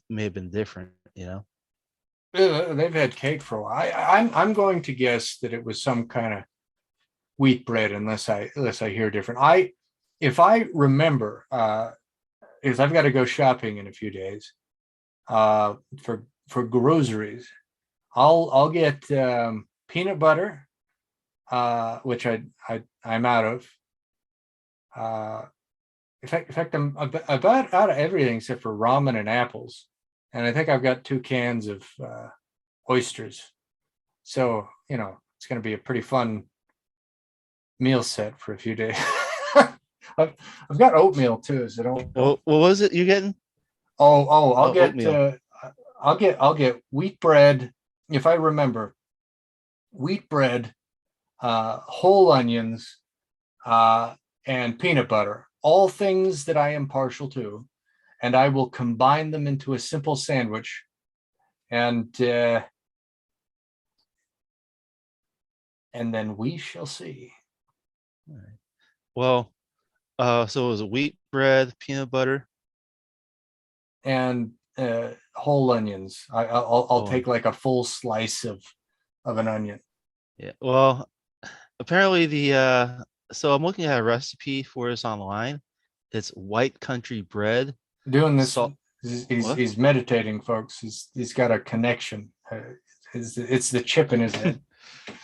may have been different. they've had cake for a while. I'm going to guess that it was some kind of wheat bread, unless I hear different. If I remember, is I've got to go shopping in a few days for groceries. I'll get peanut butter, which I'm out of. Uh, in fact, I'm about out of everything except for ramen and apples, and I think I've got 2 cans of oysters. So it's going to be a pretty fun meal set for a few days. I've, I've got oatmeal too, so don't. What was it you getting? Oh, Oh, oatmeal. I'll get wheat bread. If I remember, wheat bread, whole onions, uh, and peanut butter, all things that I am partial to, and I will combine them into a simple sandwich. And then we shall see. All right. Well, so it was wheat bread, peanut butter. And whole onions. I'll Oh, take like a full slice of an onion. yeah. Well, apparently so I'm looking at a recipe for this online. It's white country bread, Doing this, salt. he's What? he's meditating, folks. He's got a connection. It's the chip in his head.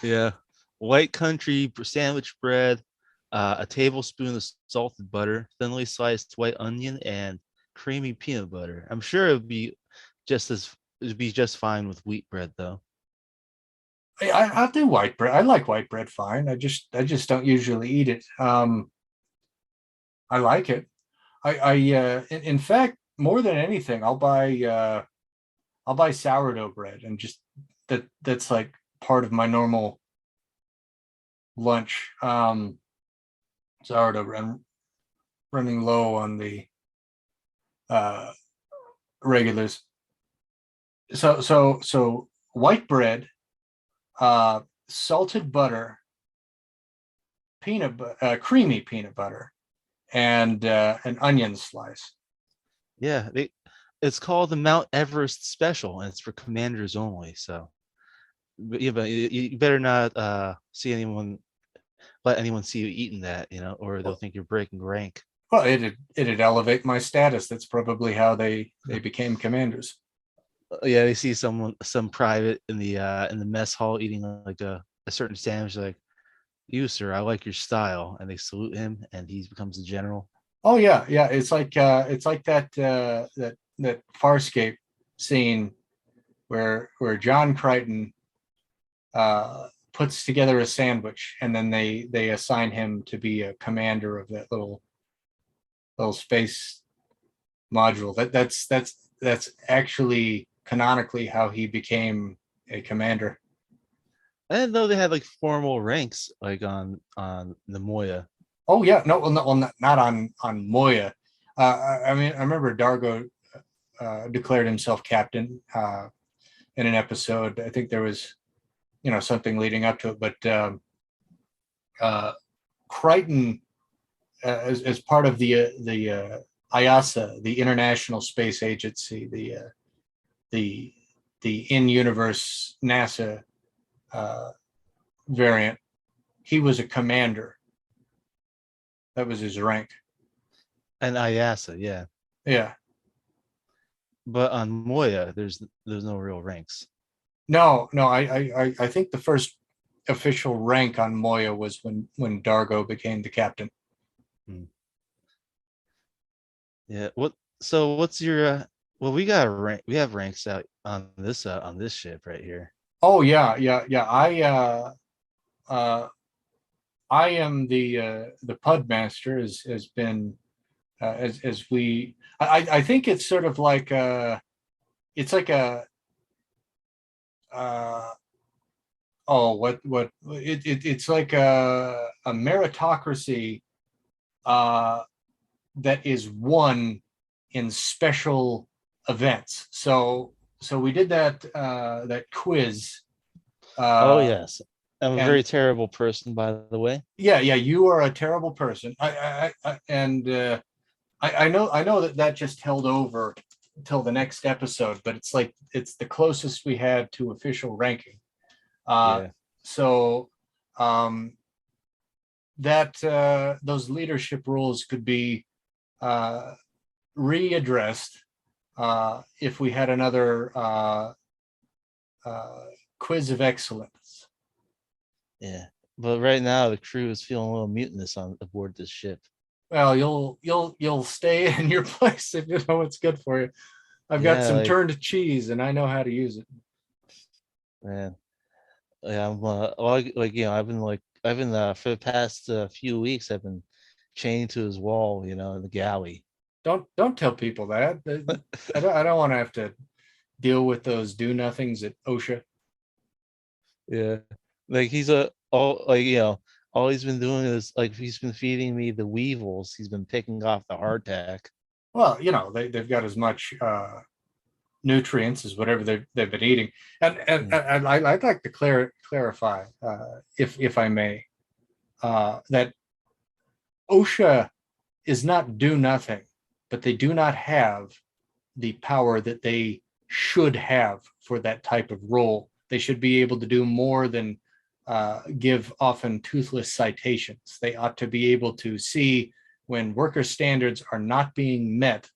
Yeah. White country sandwich bread, a tablespoon of salted butter, thinly sliced white onion, and creamy peanut butter. I'm sure it'd be just fine with wheat bread though. I'll do white bread. I like white bread fine. I just don't usually eat it. I like it. In fact, more than anything, I'll buy sourdough bread and just that's like part of my normal lunch. Sourdough bread. I'm running low on the uh, regulars. So white bread, salted butter, creamy peanut butter, and an onion slice. Yeah, it's called the Mount Everest Special, and it's for commanders only. So, but you better not let anyone see you eating that, or they'll Well, think you're breaking rank. it'd elevate my status. That's probably how they became commanders. Yeah, they see some private in the mess hall eating like a certain sandwich, like, you sir, I like your style, and they salute him, and he becomes a general. Oh yeah. It's like that Farscape scene where John Crichton puts together a sandwich, and then they assign him to be a commander of that little space module. That's actually canonically how he became a commander. I didn't know they had like formal ranks like on the Moya. Oh yeah, no, not on Moya. I mean, I remember Dargo declared himself captain in an episode. I think there was something leading up to it. But Crichton, as part of the IASA, the International Space Agency, the in-universe NASA variant, he was a commander. That was his rank. And IASA, yeah. Yeah. But on Moya, there's no real ranks. No, I think the first official rank on Moya was when Dargo became the captain. Yeah. What's your well, we got rank. We have ranks out on this ship right here. Oh yeah. I am the Pudmaster, has been as we. I think it's sort of like it's like a it's like a meritocracy that is won in special events. So we did that quiz. Oh yes, I'm a And very terrible person, by the way. yeah, you are a terrible person. I know that just held over until the next episode, but it's the closest we had to official ranking. Yeah. So that those leadership roles could be readdressed if we had another quiz of excellence. Yeah. But right now the crew is feeling a little mutinous on aboard this ship. Well, you'll stay in your place if you know what's good for you. I've got some turned cheese and I know how to use it. Man, yeah, I'm I've been for the past few weeks I've been chained to his wall, in the galley. Don't tell people that. I don't want to have to deal with those do nothings at OSHA. Yeah, like all he's been doing is he's been feeding me the weevils. He's been picking off the hardtack. Well, they've got as much nutrients as whatever they've been eating. And I'd like to clarify, if I may, that OSHA is not do nothing, but they do not have the power that they should have for that type of role. They should be able to do more than give often toothless citations. They ought to be able to see when worker standards are not being met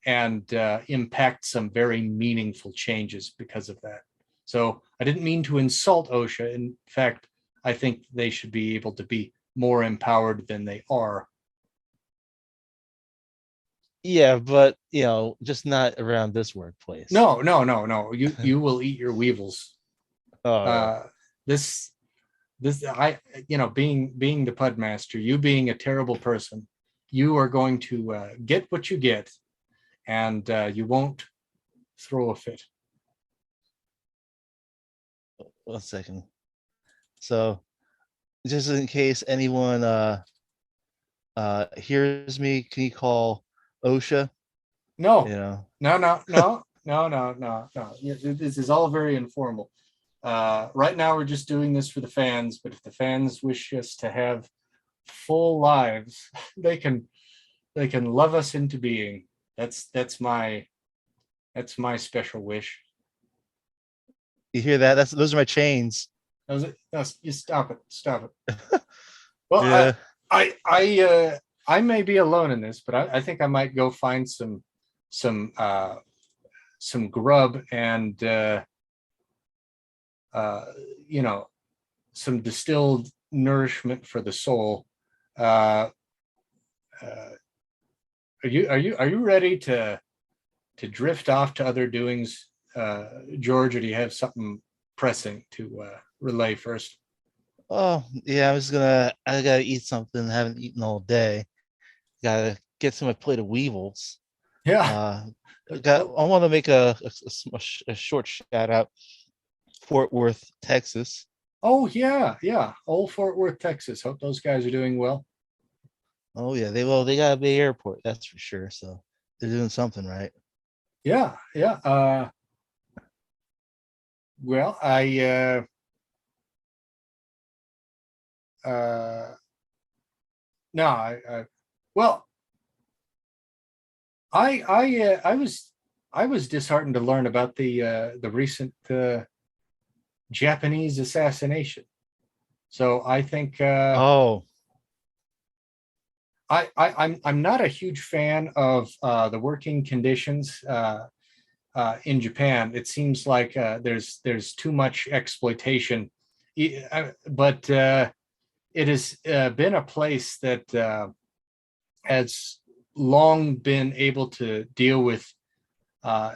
and impact some very meaningful changes because of that. So I didn't mean to insult OSHA. In fact, I think they should be able to be more empowered than they are. Yeah, but just not around this workplace. No. You will eat your weevils. Oh. This being the Pudmaster, you being a terrible person, you are going to get what you get, and you won't throw a fit. 1 second. So, just in case anyone hears me, can you call OSHA? No. This is all very informal. Right now, we're just doing this for the fans. But if the fans wish us to have full lives, they can love us into being. That's my special wish. You hear that? Those are my chains. You stop it. Well, yeah. I may be alone in this, but I think I might go find some grub and some distilled nourishment for the soul. Are you ready to drift off to other doings, George, or do you have something pressing to relay first? Oh yeah, I gotta eat something. I haven't eaten all day. Gotta get to my plate of weevils. Yeah. I want to make a short shout out. Fort Worth, Texas. Oh yeah. Old Fort Worth, Texas. Hope those guys are doing well. Oh yeah, they got a big airport, that's for sure. So they're doing something right. Yeah. Well, no, well, I was disheartened to learn about the recent Japanese assassination. So I think Oh, I'm not a huge fan of the working conditions in Japan. It seems like there's too much exploitation, but it has been a place that has long been able to deal with uh,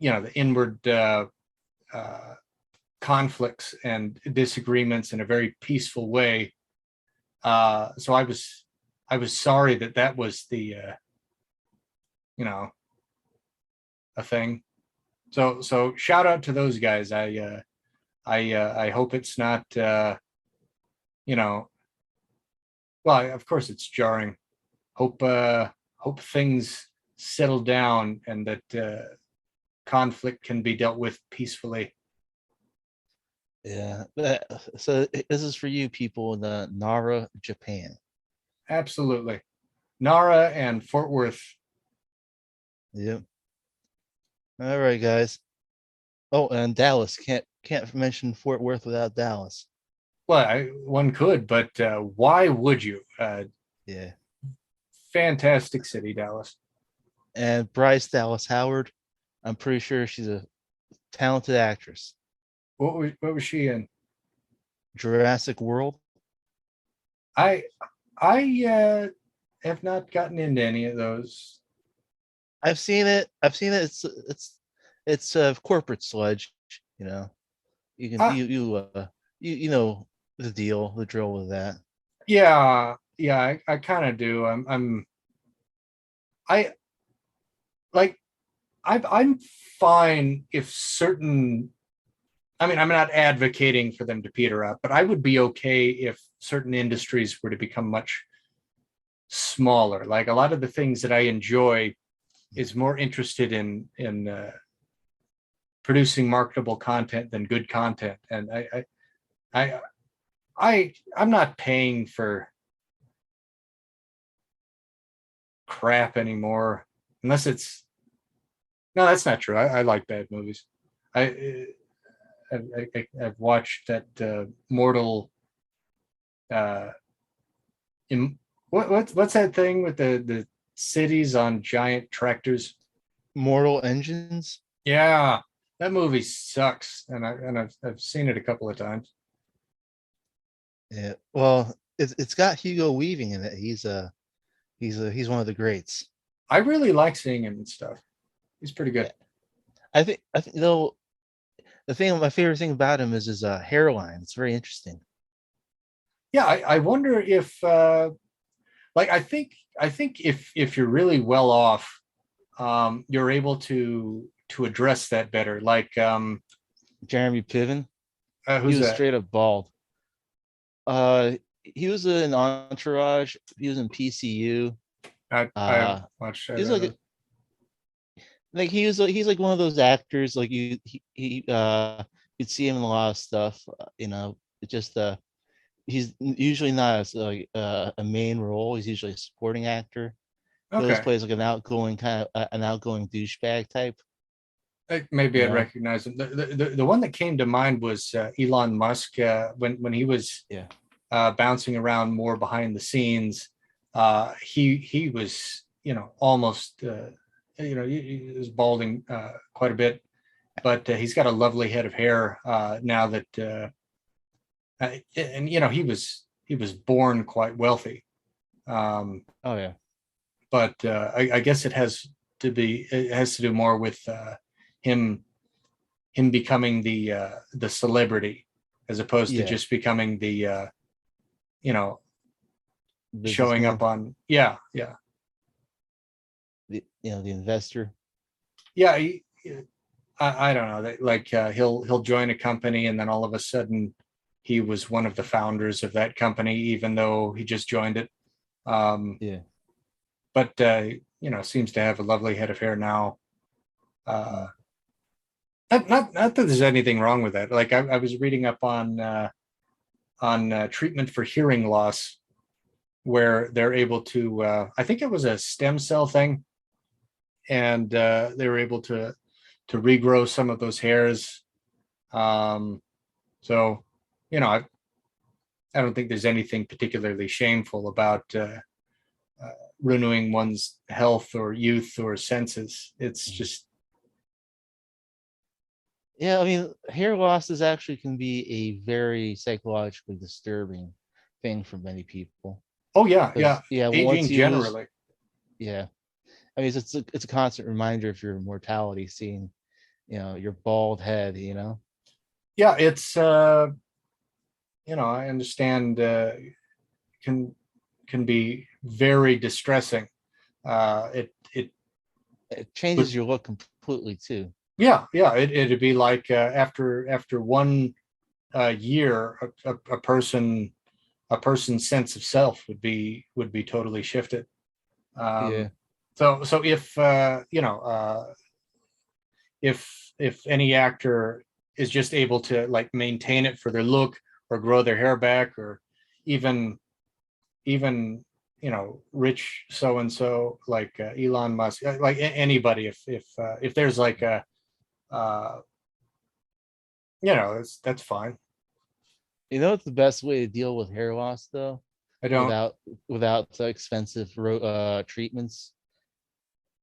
the inward uh, conflicts and disagreements in a very peaceful way. So I was sorry that that was the a thing. So shout out to those guys. I hope it's not you know well, of course it's jarring. Hope things settle down and that conflict can be dealt with peacefully. yeah. So this is for you people in Nara, Japan. Absolutely. Nara and Fort Worth. Yep. All right, guys. Oh, and Dallas. Can't mention Fort Worth without Dallas. Well, one could, but why would you? Yeah. Fantastic city, Dallas. And Bryce Dallas Howard. I'm pretty sure she's a talented actress. What was she in? Jurassic World. I I have not gotten into any of those. I've seen it. It's a corporate sludge. You know, you can Ah, you know the deal, the drill with that. yeah, I kind of do. I like I'm fine if certain. I mean, I'm not advocating for them to peter out, but I would be okay if certain industries were to become much smaller. Like a lot of the things that I enjoy is more interested in producing marketable content than good content, and I I'm not paying for crap anymore unless it's no, that's not true. I like bad movies. I have watched that Mortal. Uh, in, what's that thing with the cities on giant tractors? Mortal Engines. Yeah, that movie sucks, and I've seen it a couple of times. Yeah. Well, it's got Hugo Weaving in it. He's one of the greats. I really like seeing him and stuff. He's pretty good. Yeah. I think though my favorite thing about him is his hairline. It's very interesting. Yeah, I wonder if like I think if you're really well off, you're able to address that better. Like Jeremy Piven. He who's was that? straight up bald. He was in Entourage. He was in PCU. I haven't watched He's that. like he's like one of those actors like you'd see him in a lot of stuff. It just he's usually not as like a main role. He's usually a supporting actor. He always Okay. plays like an outgoing an outgoing douchebag type. Maybe You I'd know? recognize him. The one that came to mind was Elon Musk when he was Yeah. bouncing around more behind the scenes. He was almost he was balding quite a bit, but he's got a lovely head of hair now that and he was born quite wealthy. Um, Oh yeah. but I guess it has to do more with him becoming the celebrity as opposed to Yeah. just becoming the you know showing up Businessman. on yeah The investor. yeah I don't know like he'll join a company and then all of a sudden he was one of the founders of that company even though he just joined it. um Yeah. but seems to have a lovely head of hair now. uh Mm. not that there's anything wrong with that. Like I was reading up on treatment for hearing loss, where they're able to, I think it was a stem cell thing, and they were able to regrow some of those hairs. So, I don't think there's anything particularly shameful about renewing one's health or youth or senses. It's just, Yeah, I mean, hair loss is actually can be a very psychologically disturbing thing for many people. oh yeah, yeah. Because yeah, once Aging you lose, generally. yeah, I mean, it's a constant reminder of your mortality, seeing, your bald head, Yeah, it's I understand can can be very distressing. It It would, changes your look completely too. yeah, yeah. It'd be like after one year, a person's sense of self would be totally shifted. Yeah. Um, so if any actor is just able to like maintain it for their look or grow their hair back, or even rich so and so like Elon Musk, like anybody, if there's like a uh, that's fine. You know what's the best way to deal with hair loss though, I don't. without expensive treatments?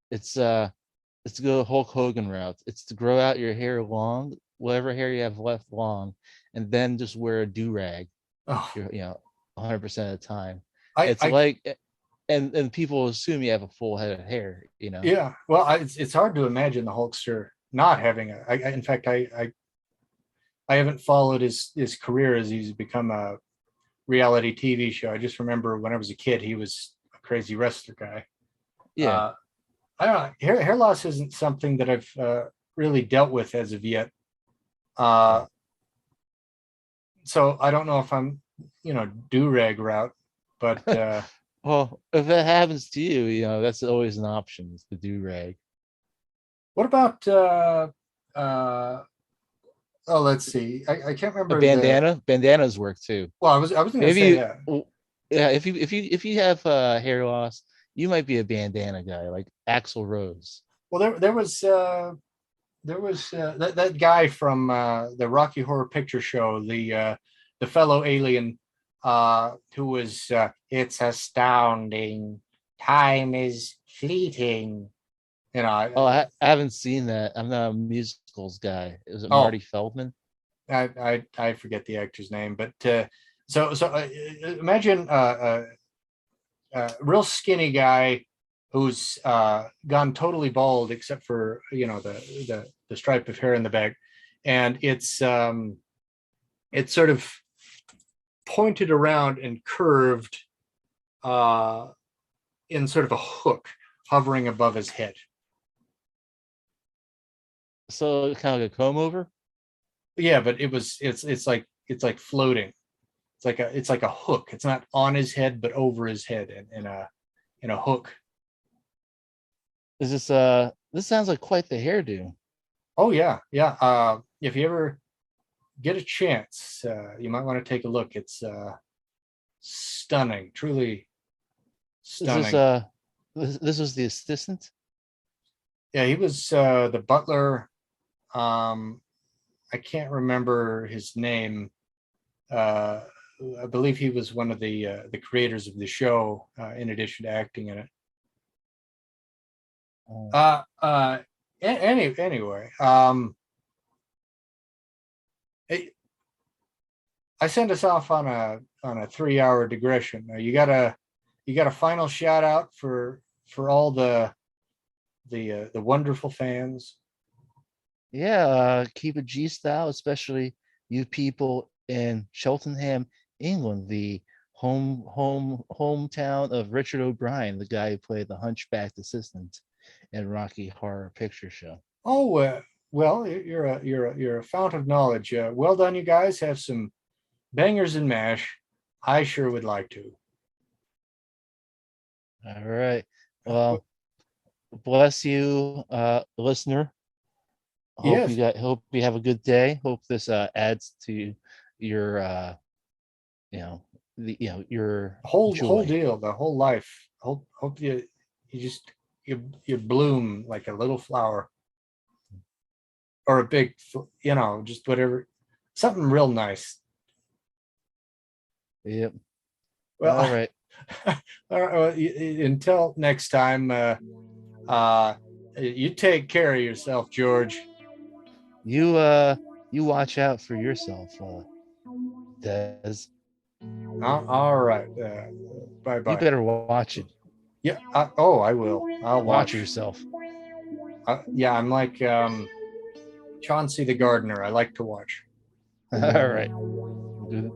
It's it's to go the Hulk Hogan route. It's to grow out your hair long, whatever hair you have left long, and then just wear a do rag. Oh, You're 100% of the time. It's I like, and people assume you have a full head of hair. yeah. Well, it's hard to imagine the Hulkster not having in fact, I haven't followed his career as he's become a reality TV show. I just remember when I was a kid, he was a crazy wrestler guy. Yeah. Uh, I don't know. Hair loss isn't something that I've really dealt with as of yet. Yeah. Uh, so I don't know if I'm, do rag route, but Well, if that happens to you, that's always an option, is the do rag. what about, uh, oh, let's see. I can't A remember bandanas work too. well, I was going to Maybe say, yeah. yeah, if you have hair loss, you might be a bandana guy like Axl Rose. Well, there was that guy from the Rocky Horror Picture Show, the fellow alien, who was it's astounding, time is fleeting. You know, Oh, I haven't seen that. I'm not a musicals guy. Is it oh, Marty Feldman? I forget the actor's name, but imagine a real skinny guy who's gone totally bald except for the stripe of hair in the back, and it's sort of pointed around and curved uh, in sort of a hook hovering above his head. So kind of like a comb over. Yeah, but it's like floating. It's like a hook. It's not on his head, but over his head in a hook. Is this sounds like quite the hairdo. Oh yeah, yeah. If you ever get a chance, you might want to take a look. It's stunning, truly Is this stunning. this was the assistant? Yeah, he was the butler. Um, I can't remember his name. Uh, I believe he was one of the creators of the show, in addition to acting in it. Oh. Anyway, it, I sent us off on a 3-hour digression. You got a final shout out for all the wonderful fans. Yeah, keep it G style, especially you people in Cheltenham, England, the hometown of Richard O'Brien, the guy who played the hunchbacked assistant in Rocky Horror Picture Show. Oh, well, you're a fount of knowledge. Well done, you guys. Have some bangers and mash. I sure would like to. All right. Well, Well, bless you, listener. yes. Hope you have a good day. Hope this adds to your your Whole joy. deal, the whole life. Hope you just you bloom like a little flower or a big, just whatever, something real nice. Yep. Well, All right. all right, well, until next time, you take care of yourself, George. You watch out for yourself, Des. All right. Bye You bye. better watch it. Yeah. Oh, I will. I'll Watch watch. yourself. Yeah, I'm like Chauncey the gardener. I like to watch. All right. Good.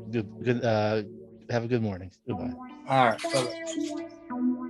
Have a good morning. Goodbye. All right. Bye-bye.